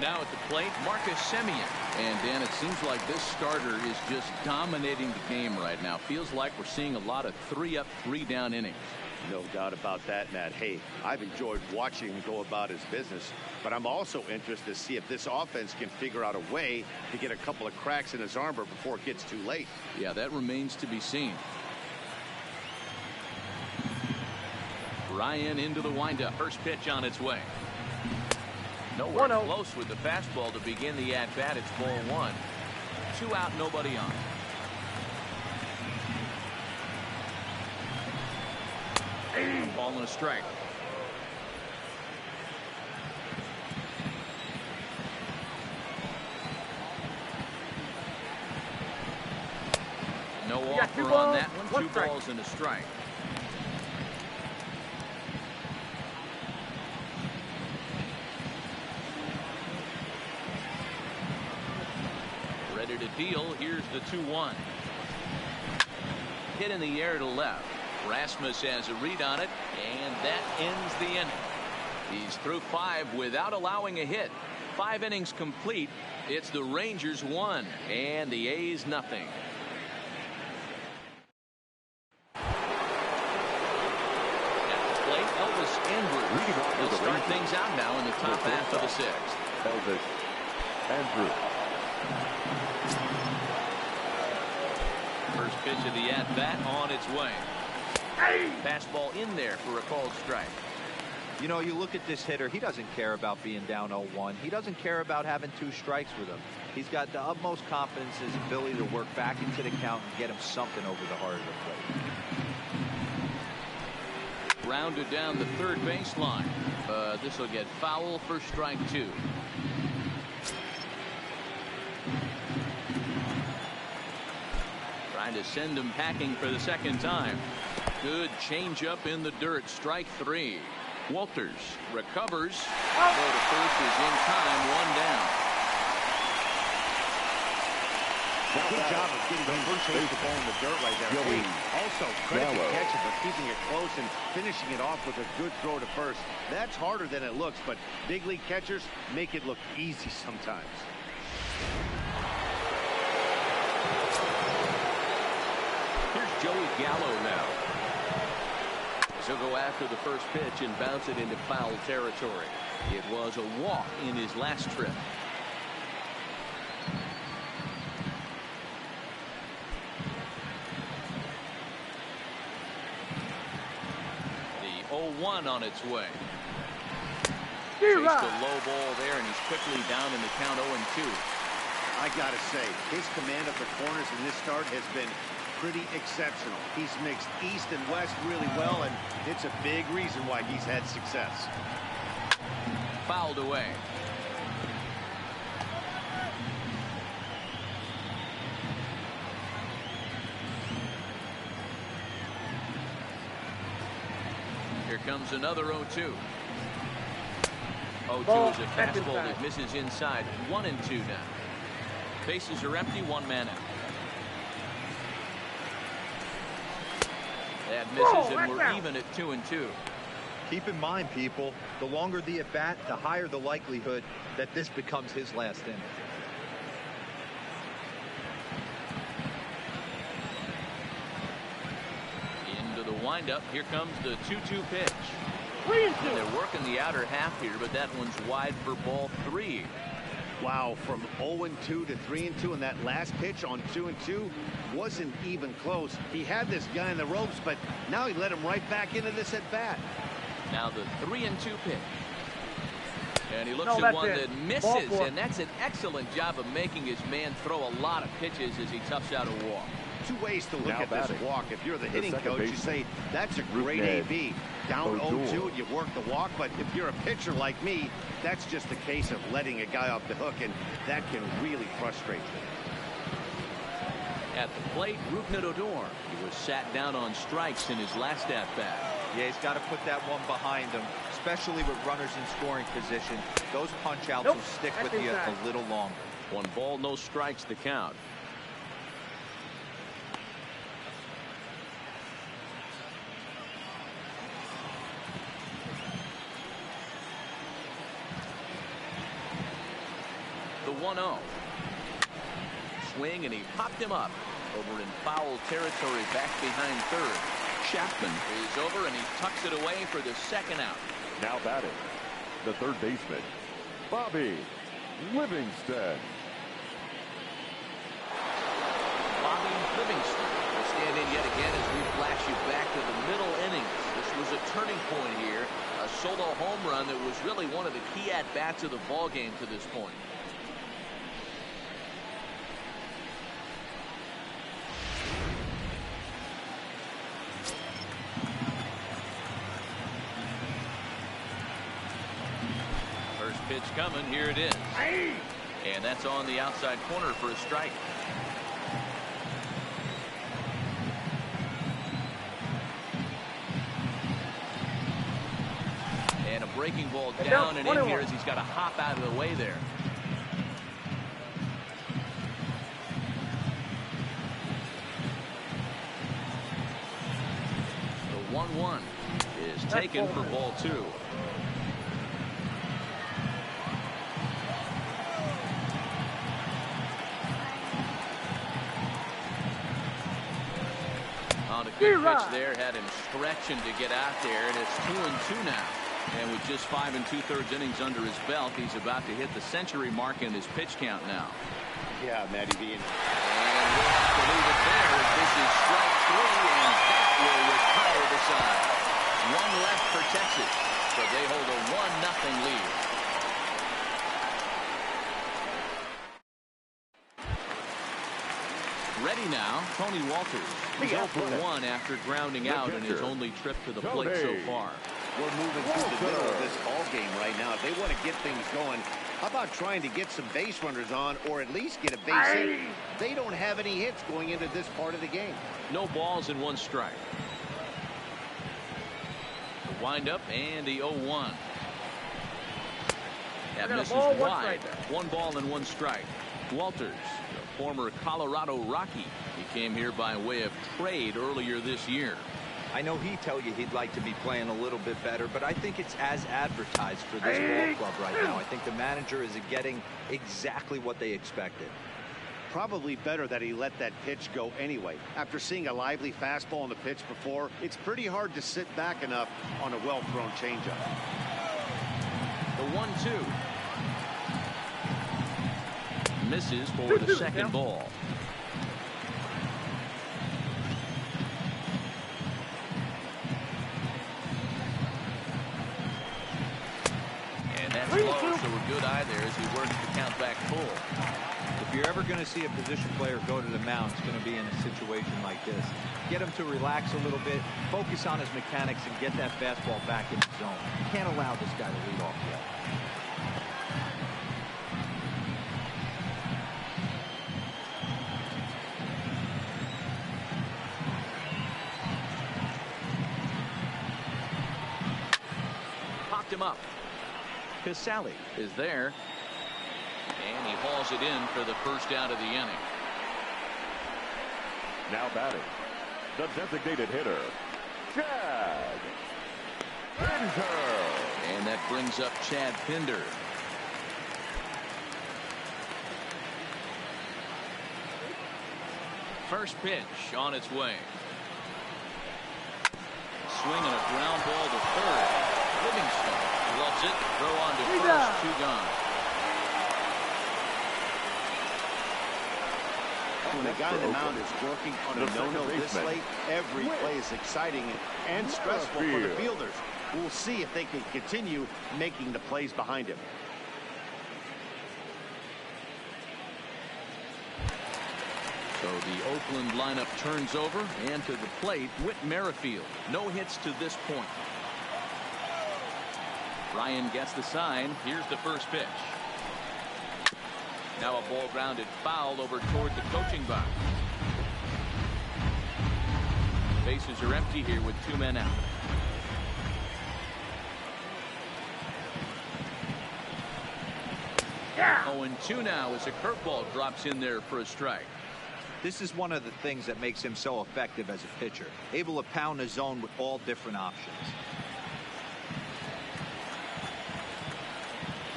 Now at the plate, Marcus Semien. And Dan, it seems like this starter is just dominating the game right now. Feels like we're seeing a lot of 3-up, 3-down innings. No doubt about that, Matt. Hey, I've enjoyed watching him go about his business, but I'm also interested to see if this offense can figure out a way to get a couple of cracks in his armor before it gets too late. Yeah, that remains to be seen. Ryan into the windup. First pitch on its way. Nowhere close with the fastball to begin the at-bat. It's ball 1. 2 out, nobody on. Ball and a strike. No offer on that one. 2 balls and a strike. Ready to deal. Here's the 2-1. Hit in the air to left. Rasmus has a read on it, and that ends the inning. He's through 5 without allowing a hit. 5 innings complete. It's the Rangers 1 and the A's nothing. At the plate, Elvis Andrews will start things out now in the top half of the 6th. Elvis Andrews. First pitch of the at-bat on its way. Fastball in there for a called strike. You know, you look at this hitter, he doesn't care about being down 0-1. He doesn't care about having 2 strikes with him. He's got the utmost confidence in his ability to work back into the count and get him something over the heart of the plate. Rounded down the third baseline. This will get foul for strike 2. Trying to send him packing for the second time. Good changeup in the dirt. Strike 3. Walters recovers. Throw to first is in time. 1 down. Good job of getting the first base the ball in the dirt right there. Hey, also credit the catcher for keeping it close and finishing it off with a good throw to first. That's harder than it looks, but big league catchers make it look easy sometimes. Here's Joey Gallo now. He'll go after the first pitch and bounce it into foul territory. It was a walk in his last trip. The 0-1 on its way. Chased a low ball there, and he's quickly down in the count 0-2. I gotta say, his command of the corners in this start has been pretty exceptional. He's mixed east and west really well, and it's a big reason why he's had success. Fouled away. Here comes another 0-2. 0-2 is a fastball that misses inside. 1-2 now. Bases are empty. 1 man out. That misses, and we're even at 2-2. Keep in mind, people, the longer the at-bat, the higher the likelihood that this becomes his last inning. Into the windup. Here comes the 2-2 pitch. 3-2. They're working the outer half here, but that one's wide for ball 3. Wow, from 0-2 to 3-2, and that last pitch on 2-2 wasn't even close. He had this guy in the ropes, but now he let him right back into this at bat. Now the 3-2 pitch. And he looks at one that misses, and that's an excellent job of making his man throw a lot of pitches as he toughs out a walk. 2 ways to look Now at batting. this walk. If you're the hitting second coach, you baseman. say, that's a great AB. Down 0-2 and you work the walk, but if you're a pitcher like me, that's just a case of letting a guy off the hook, and that can really frustrate you. At the plate, Rougned Odor. He was sat down on strikes in his last at-bat. Yeah, he's got to put that one behind him, especially with runners in scoring position. Those punch-outs will stick with you a little longer. 1 ball, no strikes the count. 1-0. Swing, and he popped him up over in foul territory back behind third. Chapman is over, and he tucks it away for the second out. Now batting, the third baseman, Bobby Livingston. Bobby Livingston will stand in yet again as we flash you back to the middle innings. This was a turning point here. A solo home run that was really one of the key at-bats of the ball game to this point. First pitch coming. Here it is. And that's on the outside corner for a strike. And a breaking ball down and in here as he's got to hop out of the way there. The 1-1 is taken for ball 2. On a good pitch there, had him stretching to get out there, and it's 2-2 now. And with just 5 2/3 innings under his belt, he's about to hit the century mark in his pitch count now. Yeah, Matty V. And we'll have to leave it there as this is strike 3, and that will retire the side. One left for Texas, so they hold a 1-0 lead. Ready now, Tony Walters. He's 0 for 1 after grounding out in his only trip to the plate so far. We're moving through the middle of this ball game right now. They want to get things going. How about trying to get some base runners on, or at least get a base hit? They don't have any hits going into this part of the game. No balls and 1 strike. The windup and the 0-1. That misses wide. 1 ball and 1 strike. Walters, the former Colorado Rocky, he came here by way of trade earlier this year. I know he'd tell you he'd like to be playing a little bit better, but I think it's as advertised for this ball club right now. I think the manager is getting exactly what they expected. Probably better that he let that pitch go anyway. After seeing a lively fastball on the pitch before, it's pretty hard to sit back enough on a well-thrown changeup. The 1-2. Misses for the second ball. And that's low, so a good eye there as he works the count back full. If you're ever going to see a position player go to the mound, it's going to be in a situation like this. Get him to relax a little bit, focus on his mechanics, and get that fastball back in the zone. You can't allow this guy to lead off yet. Him up. Casale is there, and he hauls it in for the first out of the inning. Now batting, the designated hitter, Chad Pinder. And that brings up Chad Pinder. First pitch on its way. Swing and a ground ball to third. Livingston loves it. Throw on to first. 2 gone. When a guy on the mound is working on a no-no this late, every play is exciting and stressful for the fielders. We'll see if they can continue making the plays behind him. So the Oakland lineup turns over, and to the plate, Whit Merrifield. No hits to this point. Ryan gets the sign. Here's the first pitch. Now a ball grounded foul over toward the coaching box. Bases are empty here with 2 men out. Yeah. 0-2 now as a curveball drops in there for a strike. This is one of the things that makes him so effective as a pitcher. Able to pound the zone with all different options.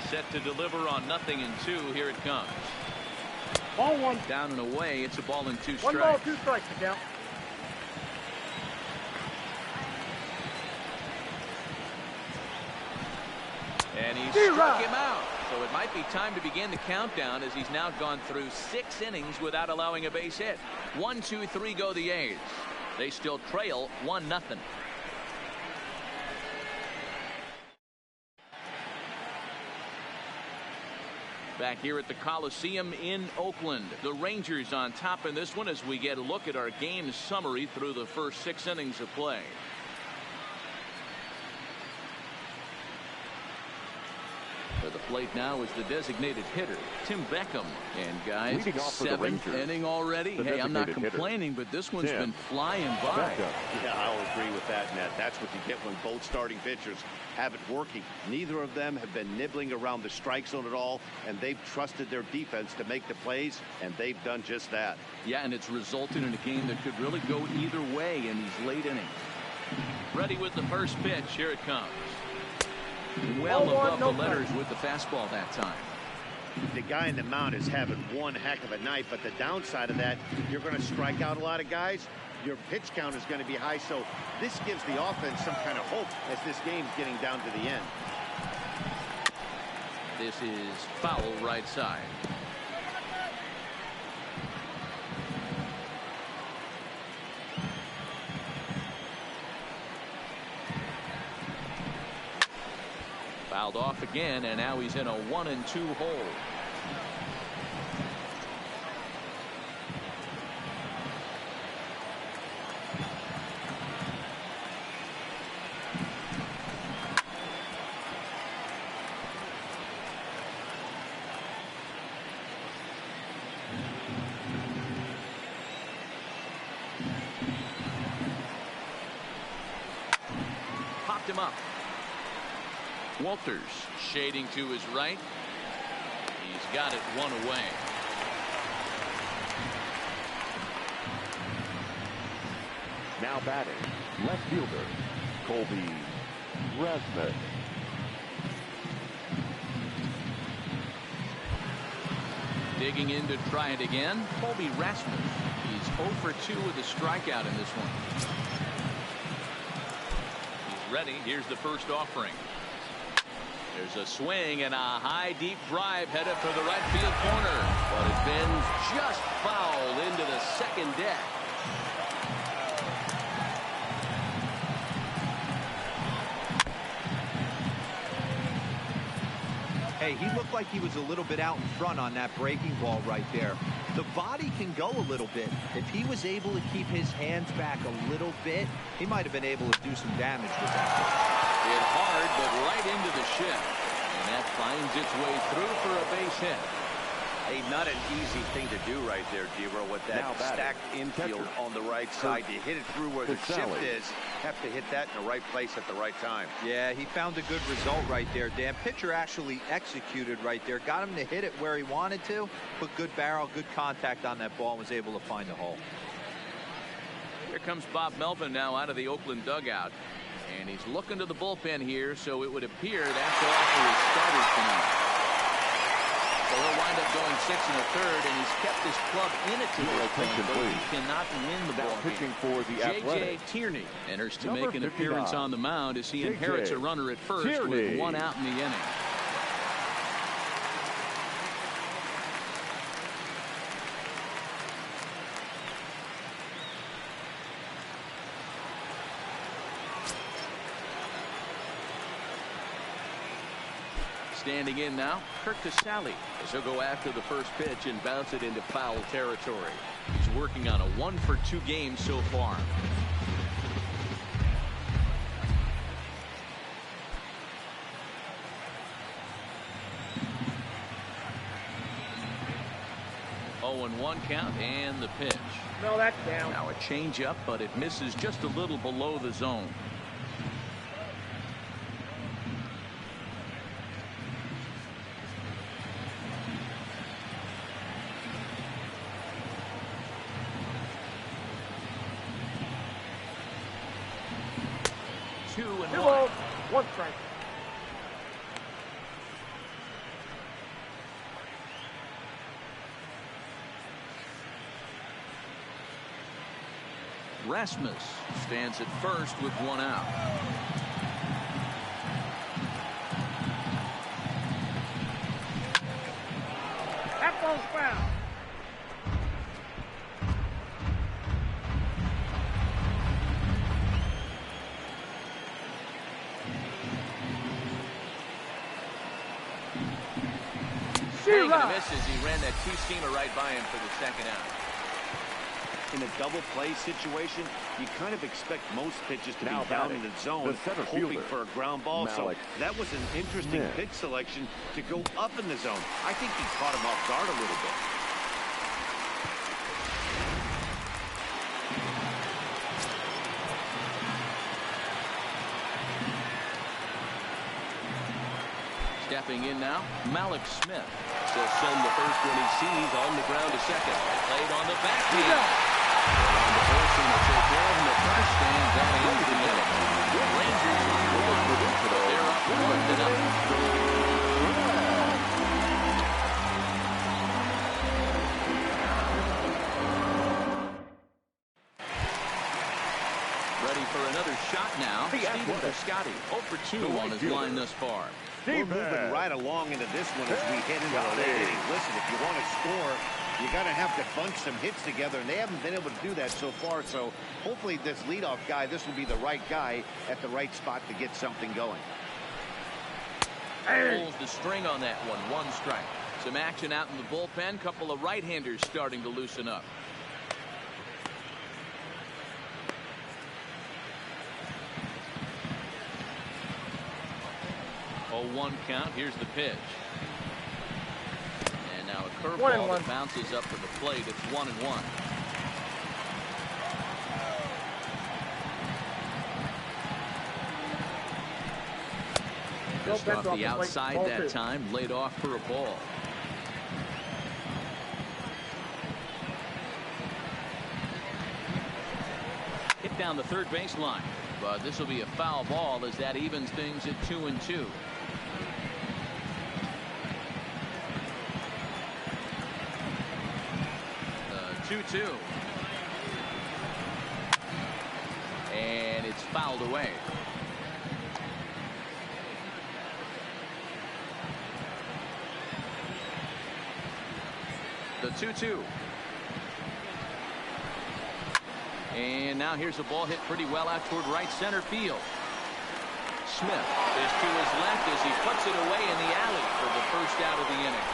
Set to deliver on 0-2. Here it comes. Ball one. Down and away. It's a ball and 2 strikes. 1 ball, 2 strikes to count. And he struck him out. So it might be time to begin the countdown as he's now gone through 6 innings without allowing a base hit. 1, 2, 3 go the A's. They still trail 1-0. Back here at the Coliseum in Oakland. The Rangers on top in this one as we get a look at our game summary through the first 6 innings of play. For the plate now is the designated hitter, Tim Beckham. And guys, 7th inning already. Hey, I'm not complaining, but this one's been flying by. Yeah, I'll agree with that, Ned. That's what you get when both starting pitchers have it working. Neither of them have been nibbling around the strike zone at all, and they've trusted their defense to make the plays, and they've done just that. Yeah, and it's resulted in a game that could really go either way in these late innings. Ready with the first pitch. Here it comes. Well above the letters with the fastball that time. The guy in the mound is having one heck of a night, but the downside of that, you're going to strike out a lot of guys. Your pitch count is going to be high, so this gives the offense some kind of hope as this game's getting down to the end. This is foul right side. Fouled off again, and now he's in a 1-2 hole. Popped him up. Walters shading to his right. He's got it 1 away. Now batting, left fielder, Colby Rasmus. Digging in to try it again, Colby Rasmus. He's 0 for 2 with a strikeout in this one. He's ready. Here's the first offering. There's a swing and a high deep drive headed for the right field corner, but it bends just foul into the second deck. Hey, he looked like he was a little bit out in front on that breaking ball right there. The body can go a little bit. If he was able to keep his hands back a little bit, he might have been able to do some damage with that. Hit hard, but right into the shift. And that finds its way through for a base hit. Hey, not an easy thing to do right there, Dero, with that stacked infield on the right side. You hit it through where the shift is. Have to hit that in the right place at the right time. Yeah, he found a good result right there, Dan. Pitcher actually executed right there. Got him to hit it where he wanted to. Put good barrel, good contact on that ball, and was able to find a hole. Here comes Bob Melvin now out of the Oakland dugout. And he's looking to the bullpen here, so it would appear that's all for his starters tonight. So he'll wind up going 6 1/3, and he's kept his club in it to this point, but he cannot win the ball pitching game. for the J.J. Tierney enters to make an appearance on the mound as he inherits a runner at first with 1 out in the inning. Standing in now, Kirk Casale, as he'll go after the first pitch and bounce it into foul territory. He's working on a 1 for 2 game so far. Oh, and 1 count and the pitch. No, that's down. Now a changeup, but it misses just a little below the zone. Rasmus stands at first with one out. That ball's foul. Swing and a miss as he ran that two-seamer right by him for the second out. In a double play situation, you kind of expect most pitches to Now be down batting, in the zone, the center hoping fielder, for a ground ball. So Malik that was an interesting Smith. pitch selection to go up in the zone. I think he caught him off guard a little bit. Stepping in now, Malik Smith. He'll send the first one he sees on the ground to second. Played on the backhand. On the first and the take care of him at first, and that ends the inning. The Rangers they're up 1-0. Ready for another shot now. Steven Piscotty, 0 for 2 on his line thus far. We're moving right along into this one as we head into the late inning. Listen, if you want to score, you got to have to bunch some hits together, and they haven't been able to do that so far. So hopefully this leadoff guy, this will be the right guy at the right spot to get something going. Pulls the string on that one. One strike. Some action out in the bullpen. Couple of right-handers starting to loosen up. Oh, 1 count. Here's the pitch. And now a curveball that bounces up to the plate. It's 1-1. Just off the outside that time, laid off for a ball. Hit down the third baseline, but this will be a foul ball as that evens things at 2-2. The 2-2. And it's fouled away. The 2-2. And now here's a ball hit pretty well out toward right center field. Smith is to his left as he puts it away in the alley for the first out of the inning.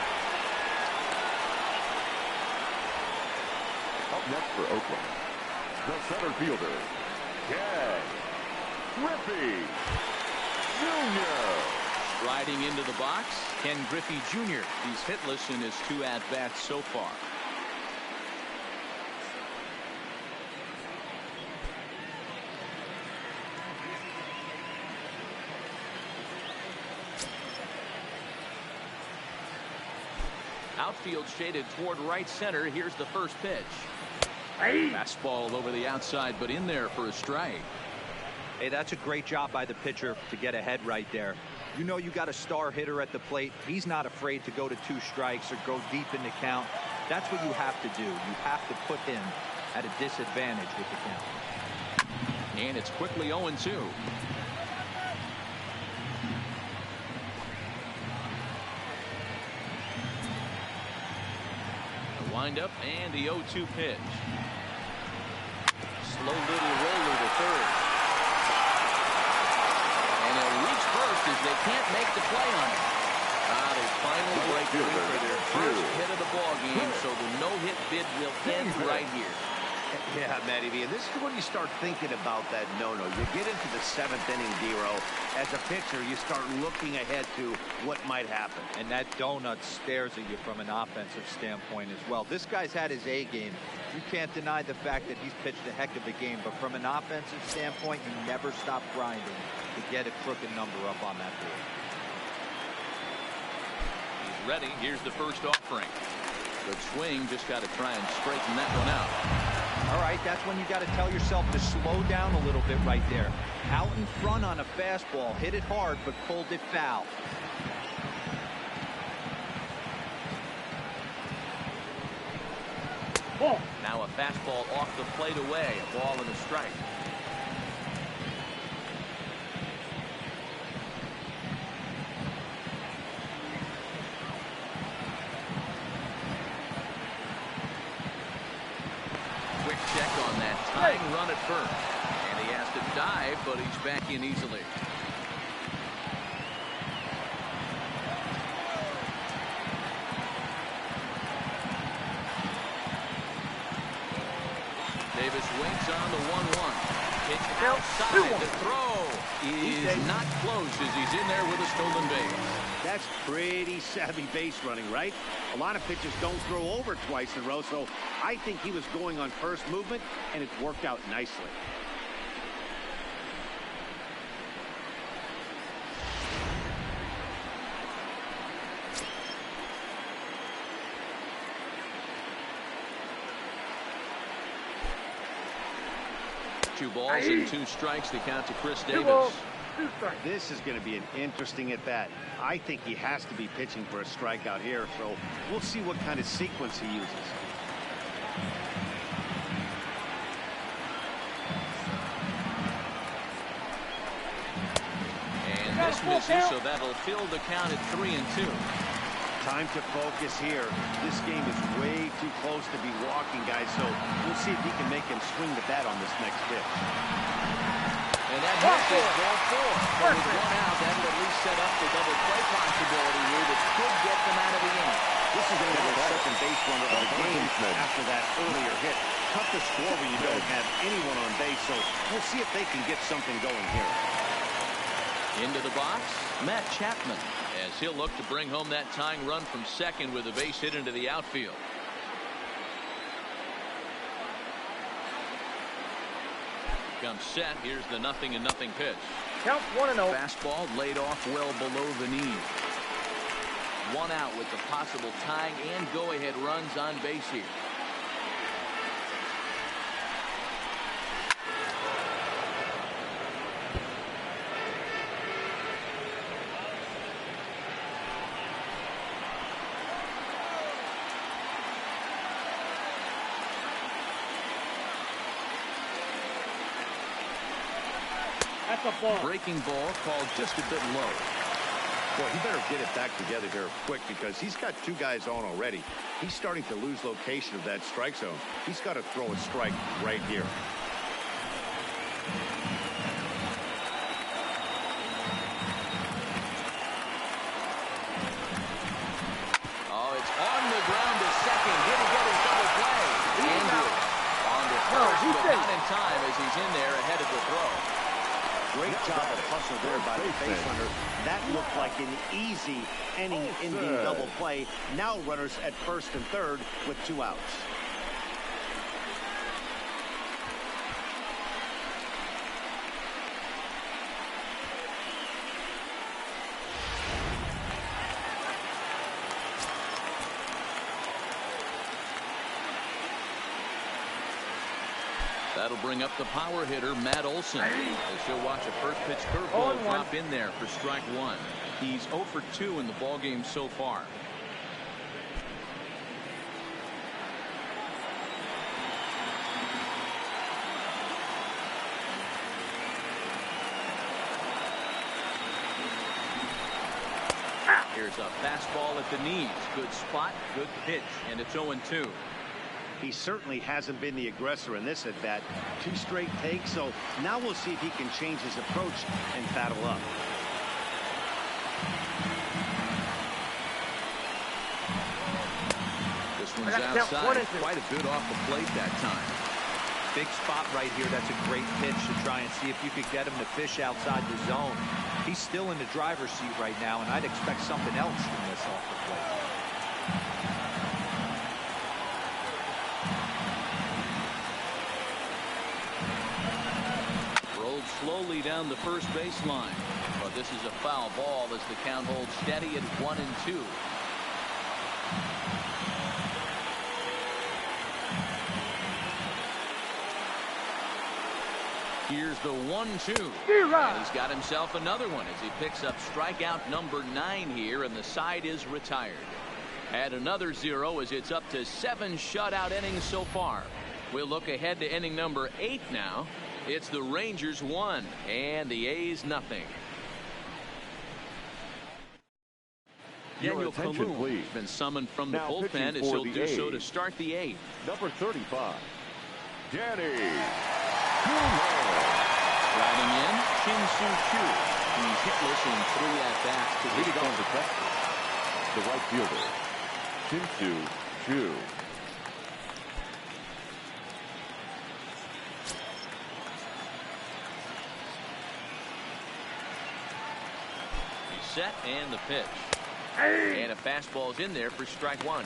Up next for Oakland, the center fielder, Ken Griffey Jr. Riding into the box, Ken Griffey Jr. He's hitless in his 2 at-bats so far. Outfield shaded toward right center. Here's the first pitch. Fastball over the outside, but in there for a strike. Hey, that's a great job by the pitcher to get ahead right there. You know you got a star hitter at the plate. He's not afraid to go to 2 strikes or go deep in the count. That's what you have to do. You have to put him at a disadvantage with the count. And it's quickly 0-2. The windup and the 0-2 pitch. Slow little roller to third. And he'll reach first as they can't make the play on it. They finally break through for their first hit of the ball game, so the no-hit bid will end right here. Yeah, Matty V, and this is when you start thinking about that no-no. You get into the 7th inning, D-Row. As a pitcher, you start looking ahead to what might happen. And that donut stares at you from an offensive standpoint as well. This guy's had his A game. You can't deny the fact that he's pitched a heck of a game, but from an offensive standpoint, you never stop grinding to get a crooked number up on that board. He's ready. Here's the first offering. Good swing. Just got to try and straighten that one out. All right, that's when you got to tell yourself to slow down a little bit right there. Out in front on a fastball, hit it hard, but pulled it foul. Ball. Now a fastball off the plate away. A ball and a strike. Quick check on that tying run at first. And he has to dive, but he's back in easily. Davis waits on the 1-1. Pitch outside. The throw is not close as he's in there with a stolen base. That's pretty savvy base running, right? A lot of pitchers don't throw over twice in a row, so I think he was going on first movement, and it's worked out nicely. Two balls and two strikes to count to Chris Davis. 2 balls, 2 strikes. This is going to be an interesting at-bat. I think he has to be pitching for a strikeout here, so we'll see what kind of sequence he uses. And this misses, so that'll fill the count at 3-2. Time to focus here. This game is way too close to be walking, guys, so we'll see if he can make him swing the bat on this next pitch. And that misses ball 4. But with one out, that'll at least set up the double play possibility here that could get them out of the inning. This is going to be the second base runner of the game after that earlier hit. Tough to score when you don't have anyone on base, so we'll see if they can get something going here. Into the box, Matt Chapman, as he'll look to bring home that tying run from second with a base hit into the outfield. Comes set. Here's the 0-0 pitch. Count 1-0. Fastball laid off well below the knee. One out with the possible tying and go-ahead runs on base here. That's a ball. Breaking ball called just a bit low. Boy, he better get it back together here quick because he's got 2 guys on already. He's starting to lose location of that strike zone. He's got to throw a strike right here. Oh, it's on the ground to second. Didn't get his double play. Andrew on to first, but not in time as he's in there ahead of the throw. Great job of hustle there by the base runner. That looked like an easy inning-ending double play. Now runners at first and third with 2 outs. That'll bring up the power hitter, Matt Olson, as he'll watch a first pitch curveball drop in there for strike 1. He's 0 for 2 in the ballgame so far. Here's a fastball at the knees. Good spot, good pitch, and it's 0-2. He certainly hasn't been the aggressor in this at-bat. 2 straight takes, so now we'll see if he can change his approach and battle up. This one's outside, quite a bit off the plate that time. Big spot right here. That's a great pitch to try and see if you could get him to fish outside the zone. He's still in the driver's seat right now, and I'd expect something else from this off the plate. Slowly down the first baseline, but this is a foul ball as the count holds steady at 1-2. Here's the 1-2. And he's got himself another one as he picks up strikeout number 9 here, and the side is retired. Add another 0 as it's up to 7 shutout innings so far. We'll look ahead to inning number 8 now. It's the Rangers 1 and the A's nothing. Daniel Kalu has been summoned from the bullpen as he'll do so to start the 8th. Number 35, Danny. Riding in, Shin-Soo Choo. He's hitless in 3 at-bats to Leading the off the Texas, the right fielder, Shin-Soo Choo. He's set and the pitch. And a fastball's in there for strike 1.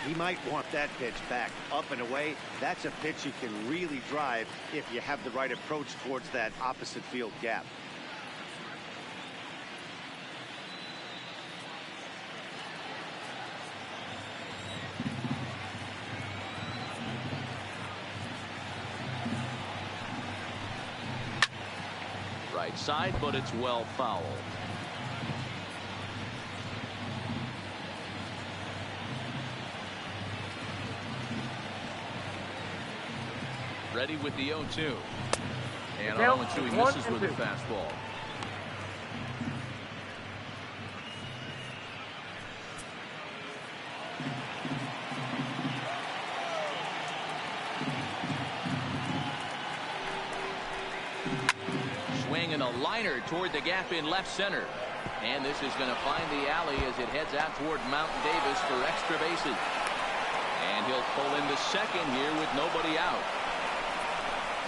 He might want that pitch back, up and away. That's a pitch you can really drive if you have the right approach towards that opposite field gap. Right side, but it's well fouled. Ready with the 0-2. And 0-2, he misses with the fastball. Swinging a liner toward the gap in left center. And this is going to find the alley as it heads out toward Mountain Davis for extra bases. And he'll pull into second here with nobody out.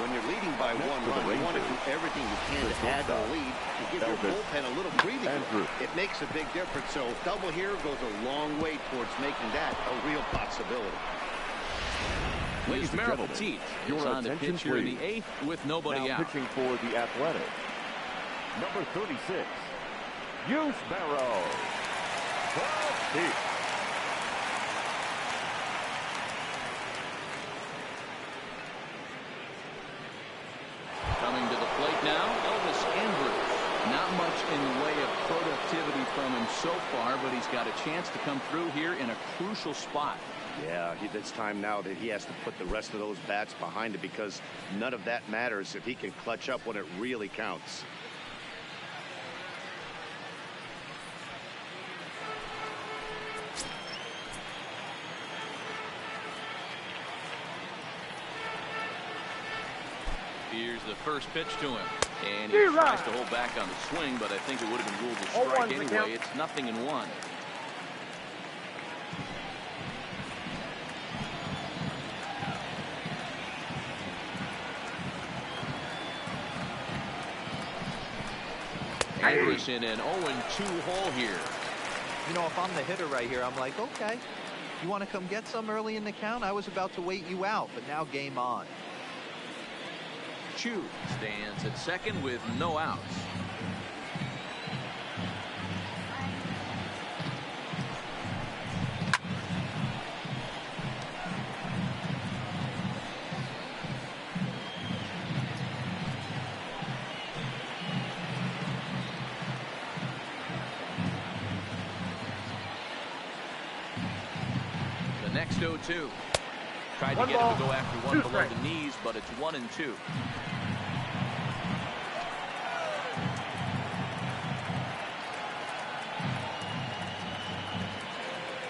When you're leading by 1 run, you want to do everything you can to add to the lead to give your bullpen a little breathing room. It makes a big difference. So double here goes a long way towards making that a real possibility. Ladies and gentlemen, your on the pitch here in the 8th with nobody now out. Pitching for the Athletic, number 36, Yus Barrow. Coming to the plate now, Elvis Andrus. Not much in the way of productivity from him so far, but he's got a chance to come through here in a crucial spot. Yeah, it's time now that he has to put the rest of those bats behind it, because none of that matters if he can clutch up when it really counts. Here's the first pitch to him. And he tries to hold back on the swing, but I think it would have been ruled a strike anyway. It's 0-1. Andrus in an 0-2 hole here. You know, if I'm the hitter right here, I'm like, okay, you want to come get some early in the count? I was about to wait you out, but now game on. Chu stands at second with no outs. The next 0-2. Tried to get him to go after one below the knees, but it's 1-2.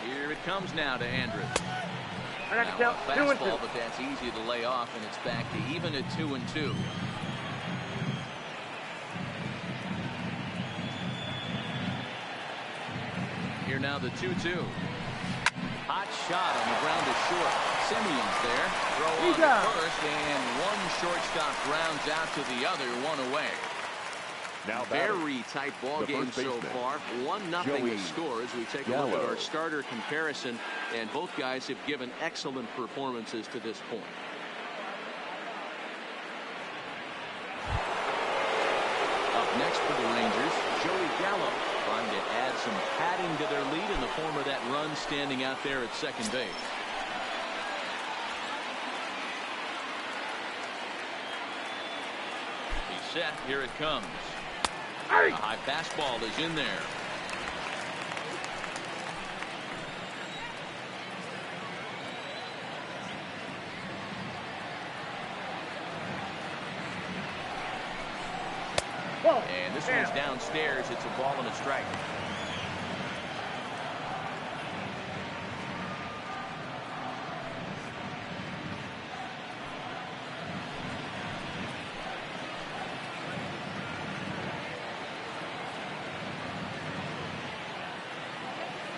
Here it comes now to Andrus. Now a fastball, but that's easy to lay off, and it's back to even at 2-2. Here now the 2-2. Hot shot on the ground to short. Simeon's there. Throw on the first, and one shortstop grounds out to the other, one away. Now very tight ball game so far. 1-0 the score as we take a look at our starter comparison, and both guys have given excellent performances to this point. Up next for the Rangers, Joey Gallo, trying to add some padding to their lead in the form of that run standing out there at second base. He's set. Here it comes. A high fastball is in there. Ball. And this one's downstairs. It's a ball and a strike.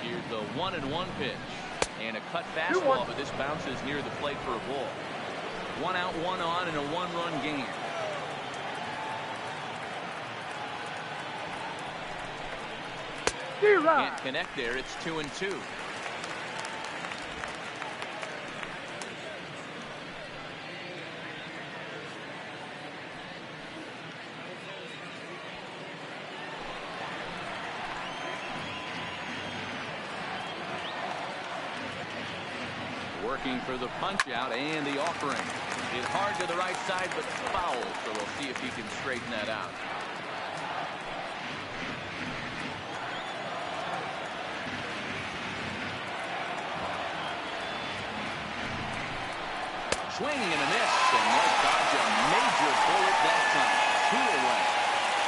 Here's the 1-1 pitch. And a cut fastball, but this bounces near the plate for a ball. 1 out, 1 on, and a 1-run game. Can't connect there. It's 2-2. Working for the punch out and the offering. Hit hard to the right side, but foul. So we'll see if he can straighten that out. Swinging and a miss, and they'll dodge a major bullet that time. 2 away.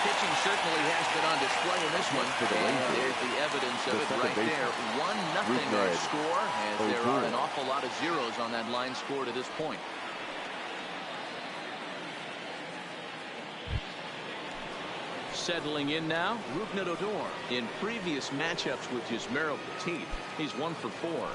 Pitching certainly has been on display in this one. And there's the evidence of it right there. 1-0 our score, as there are an awful lot of zeros on that line score to this point. Settling in now, Rougned Odor. In previous matchups with Yusmeiro Petit, he's 1 for 4.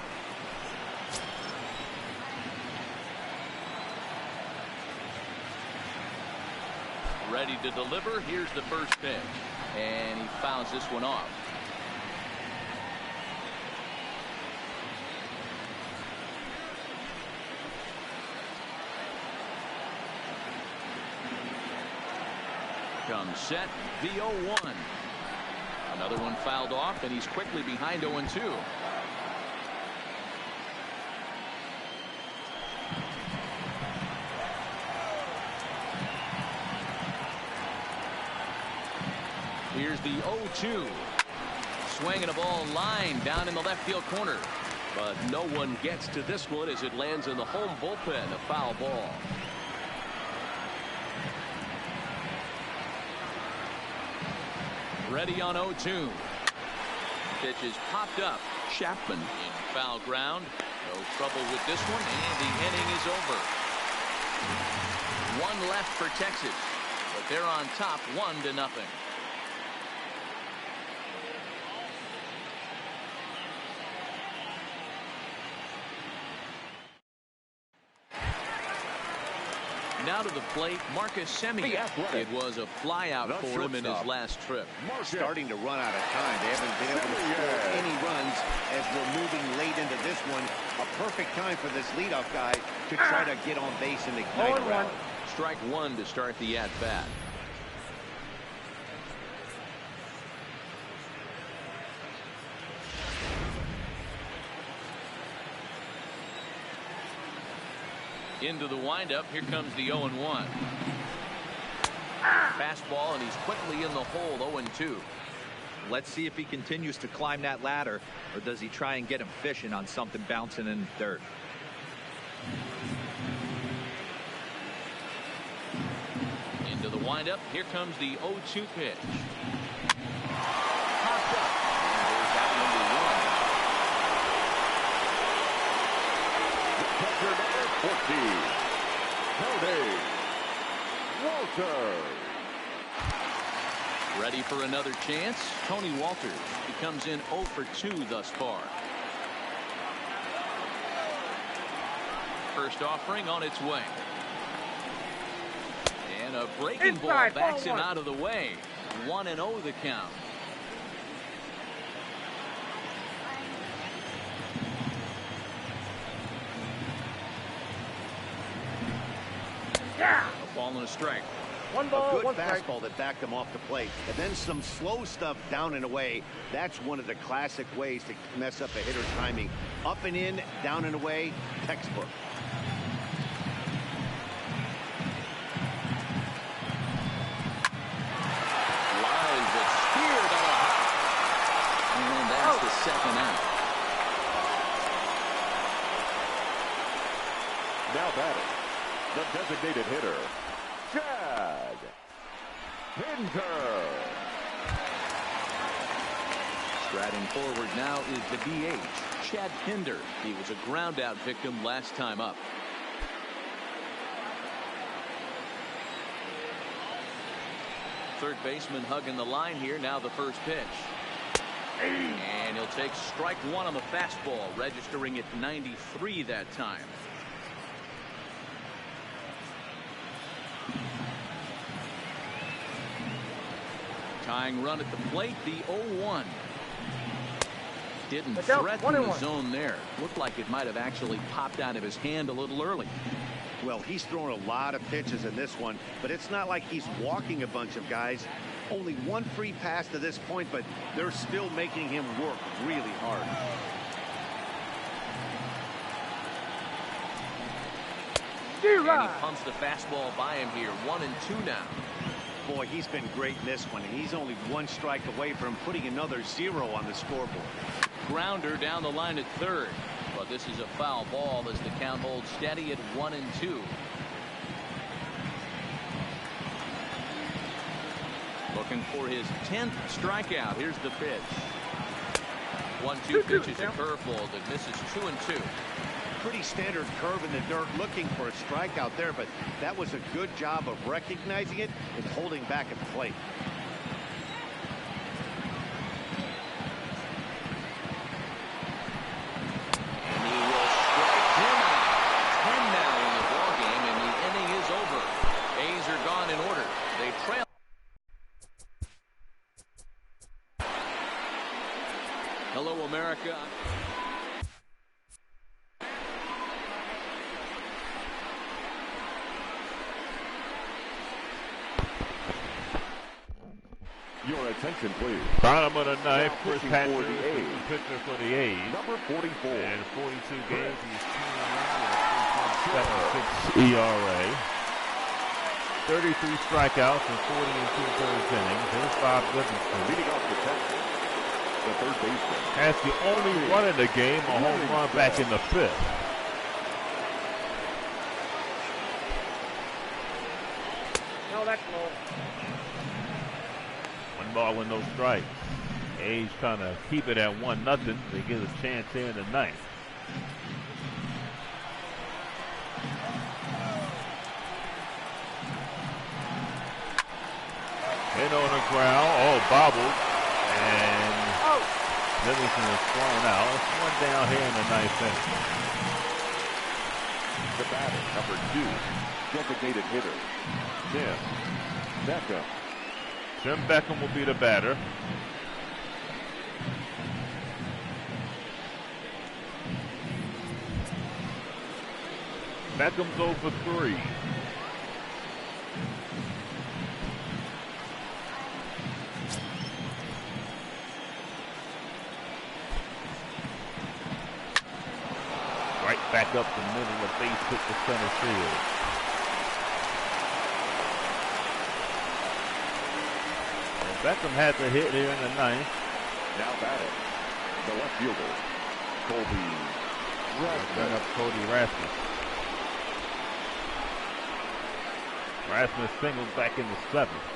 Ready to deliver. Here's the first pitch. And he fouls this one off. Comes set. The 0-1. Another one fouled off, and he's quickly behind 0-2. Here's the 0-2. Swinging a ball line down in the left field corner. But no one gets to this one as it lands in the home bullpen. A foul ball. Ready on 0-2. Pitch is popped up. Chapman in foul ground. No trouble with this one, and the inning is over. 1 left for Texas, but they're on top 1-0. Now to the plate, Marcus Semien. It was a flyout for him in his last trip. Starting to run out of time. They haven't been able to score any runs as we're moving late into this one. A perfect time for this leadoff guy to try to get on base and ignite a rally. Strike 1 to start the at-bat. Into the windup. Here comes the 0-1. Fastball, and he's quickly in the hole. 0-2. Let's see if he continues to climb that ladder, or does he try and get him fishing on something bouncing in the dirt. Into the windup. Here comes the 0-2 pitch. Popped up. There's out Catcher number 14, Cody Walters. Ready for another chance. Tony Walters. He comes in 0 for 2 thus far. First offering on its way. And a breaking ball backs him out of the way. 1-0 the count. A ball and a strike. 1 ball, a good 1 strike. fastball that backed him off the plate, and then some slow stuff down and away. That's one of the classic ways to mess up a hitter's timing. Up and in, down and away, textbook. Lines it, speared on a hop. And that's the second out. Now batting, the designated hitter, Chad. Pinder. Striding forward now is the DH, Chad Pinder. He was a ground out victim last time up. Third baseman hugging the line here. Now the first pitch. And he'll take strike one on the fastball, registering at 93 that time. Tying run at the plate, the 0-1. Didn't threaten the zone there. Looked like it might have actually popped out of his hand a little early. Well, he's thrown a lot of pitches in this one, but it's not like he's walking a bunch of guys. Only one free pass to this point, but they're still making him work really hard. And he pumps the fastball by him here. 1-2 now. Boy, he's been great in this one, and he's only one strike away from putting another 0 on the scoreboard. Grounder down the line at third. But this is a foul ball as the count holds steady at 1-2. Looking for his 10th strikeout. Here's the pitch. 1-2 pitch is a curveball that misses 2-2. Pretty standard curve in the dirt, looking for a strikeout there, but that was a good job of recognizing it and holding back at the plate. And he will strike him out. 10 now in the ball game, and the inning is over. A's are gone in order. They trail. Hello, America. Your attention, please. Bottom of the ninth, Now Chris pitching Patrick, for the A's. pitcher for the A's. Number 44. And 42 games, he's 2.76 ERA. 33 strikeouts and 40 and 2/3 innings. Here's Bob Livingston. Leading off the 10th, the third baseman. That's the only run in the game, a home run back in the fifth. No, that's low. 1 ball with no strikes. A's trying to keep it at 1-0. They get a chance here in the ninth. Hit on the ground. Oh, bobbled. And Livingston is thrown out. It's one down here in the ninth inning. The batter, number 2, designated hitter, Tim Beckham. Jim Beckham will be the batter. Beckham's 0 for 3. Right back up the middle of base hit to center field. And Beckham had the hit here in the ninth. Now batting, the left fielder, Colby Bring up Cody Rasmus. Rasmus singles back in the seventh.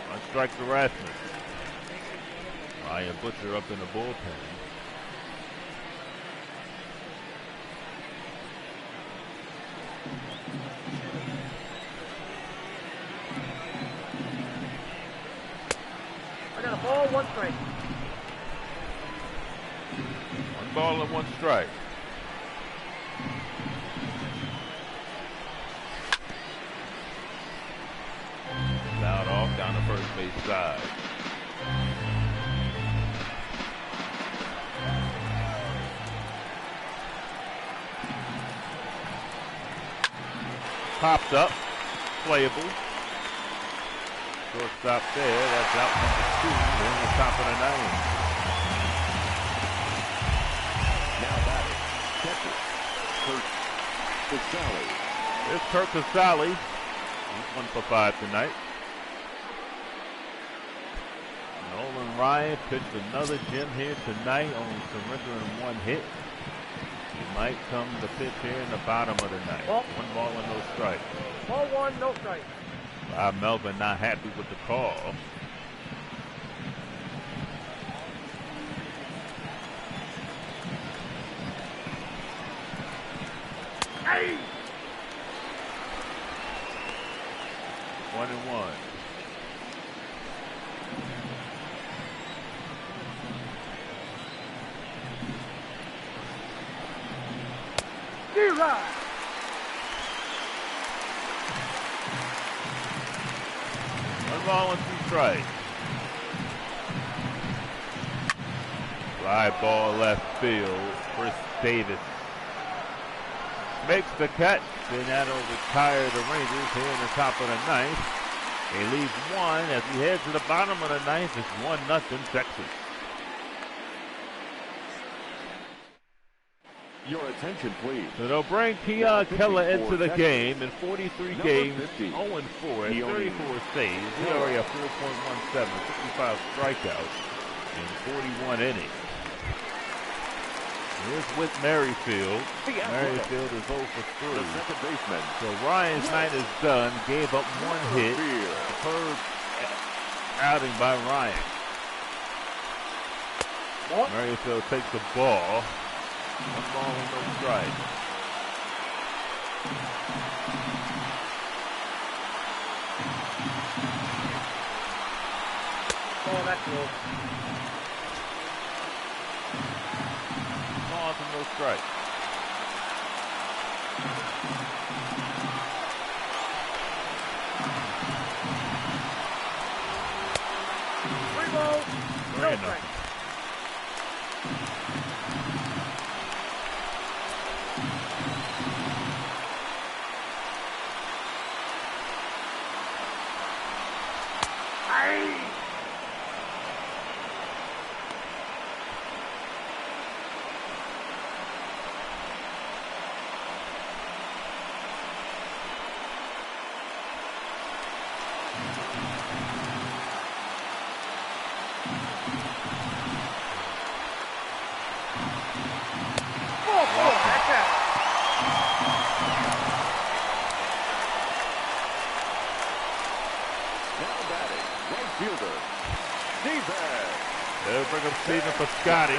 One strike to Rasmus. Ryan Butcher up in the bullpen. I got a ball, 1 strike. 1 ball and 1 strike. Fouled off down the first base side. Popped up, playable. Shortstop there, that's out number 2 in the top of the ninth. now batting, catcher, Kurt Casale. There's Kurt Casale. He's 1 for 5 tonight. Nolan Ryan pitched another gem here tonight, only surrendering 1 hit. Might come the pitch here in the bottom of the ninth. Ball. 1 ball and no strike. Ball 1, no strike. Bob Melvin not happy with the call. Hey! 1-1. D-Rod! 1 ball and 2 strikes. Fly ball left field. Chris Davis makes the catch. Then that'll retire the Rangers here in the top of the ninth. They leave 1 as we head to the bottom of the ninth. It's 1-0 Texas. Your attention, please. So they'll bring Keon Keller into the game in 43 games, 0-4 at 34 saves. He already have 4.17, 55 strikeouts in 41 innings. Here's Whit Merrifield. Merrifield is 0 for 3. The second baseman. So Ryan's night is done. Gave up 1 hit. Superb outing by Ryan. Merrifield takes the ball. 1 ball and no strike. Oh, that's low. Balls and no strike. Three balls, no Very strike. They'll bring up Stephen Piscotty.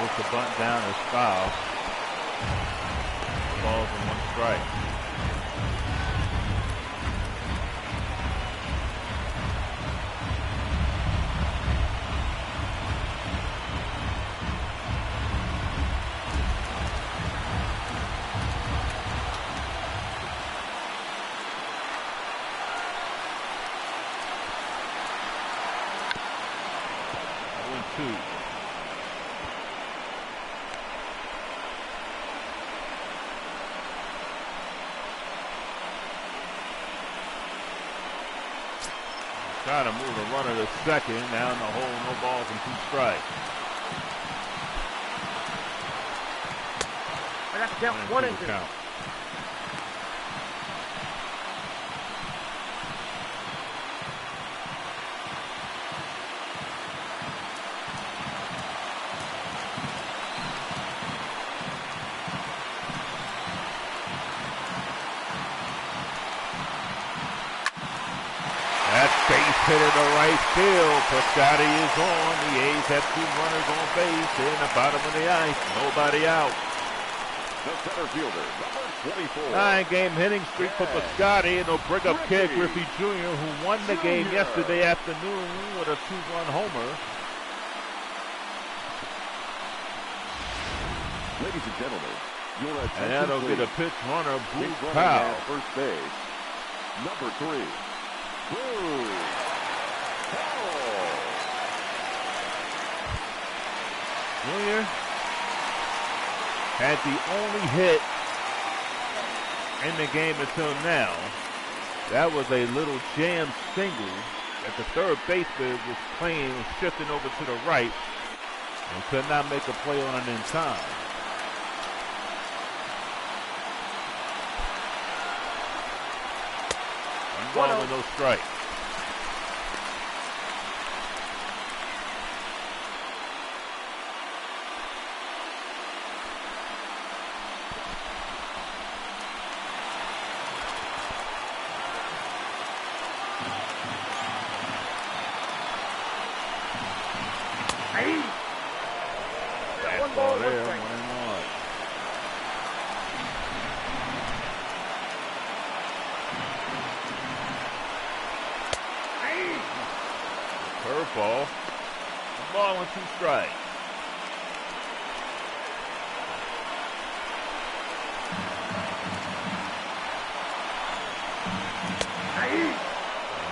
With the bunt down is foul. Balls and 1 strike. Trying to move the runner to second. Now in the hole, no balls and 2 strikes. I got to count 1 and 2. Count. Hit in the right field. Piscotty is on. The A's have 2 runners on base. In the bottom of the ice. Nobody out. The center fielder, number 24. 9-game hitting streak for Piscotty, and they'll bring up Kid Griffey Jr., who won the game yesterday afternoon with a 2-run homer. Ladies and gentlemen, your attention, and that'll get a pitch runner, Blue running Powell. at first base, number 3, Blue Powell. Junior had the only hit in the game until now. That was a little jam single that the third baseman was shifting over to the right and could not make a play on it in time. One ball and no strike. One ball, there, one strike. 1-1. Curveball. 1 ball and 2 strikes.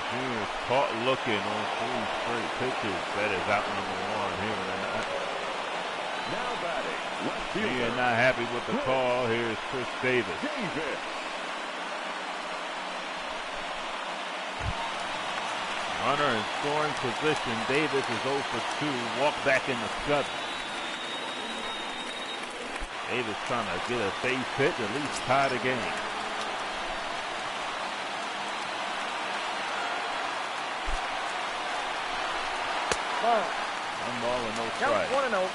He is caught looking on 3 straight pitches. That is out number 1 here. Now batting, left He fielder. is not happy with the call. Here's Chris Davis. Davis. Runner in scoring position. Davis is 0 for 2. Walk back in the 7th. Davis trying to get a base hit, at least tie the game. Ball. 1 ball and no Count strike. 1-0.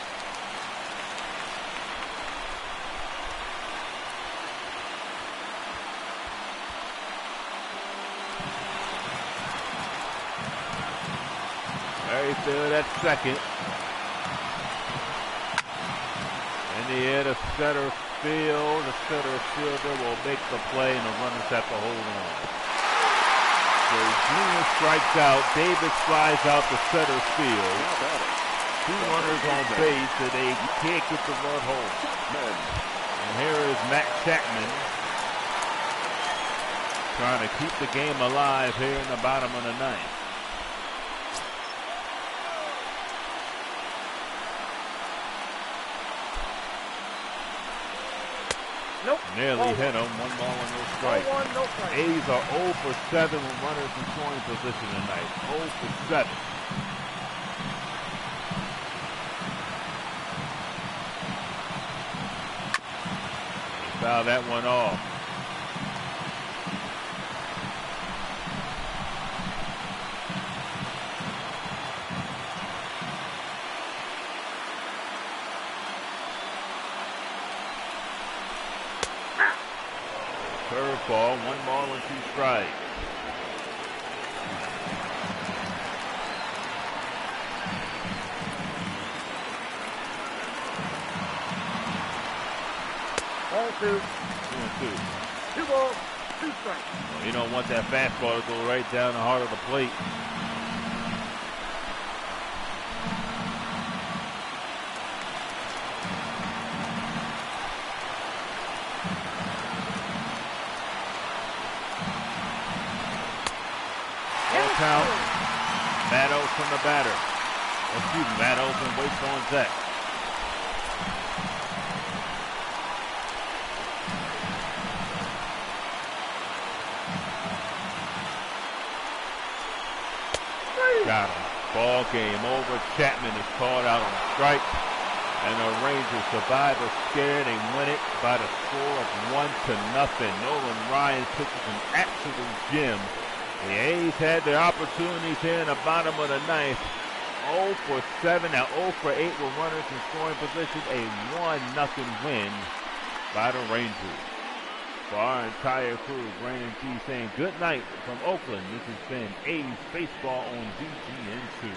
Merrifield at second. In the air to center field. The center fielder will make the play, and the runners have to hold on. So Junior strikes out. Davis flies out to center field. Now batting, 2 runners on base, and they can't get the run home. Chapman. And here is Matt Chapman trying to keep the game alive here in the bottom of the 9th. Nope. Nearly Ball hit him. 1 ball and no strike. 1, no strike. A's are 0 for 7 with runners in scoring position tonight. 0 for 7. They foul that one off. Curveball, 1 ball and 2 strikes. Ball 2. 2-2. 2 balls, 2 strikes. Well, you don't want that fastball to go right down the heart of the plate. Count. Maddow's from the batter. Excuse me, Maddow's and waits on Zach. Got him. Ball game over. Chapman is called out on strike. And the Rangers survive a scare. They win it by the score of 1-0. Nolan Ryan pitches an absolute gem. The A's had their opportunities here in the bottom of the 9th. 0 for 7, now 0 for 8 with runners in scoring position. A 1-0 win by the Rangers. For our entire crew, Brandon G saying good night from Oakland. This has been A's Baseball on BGN2.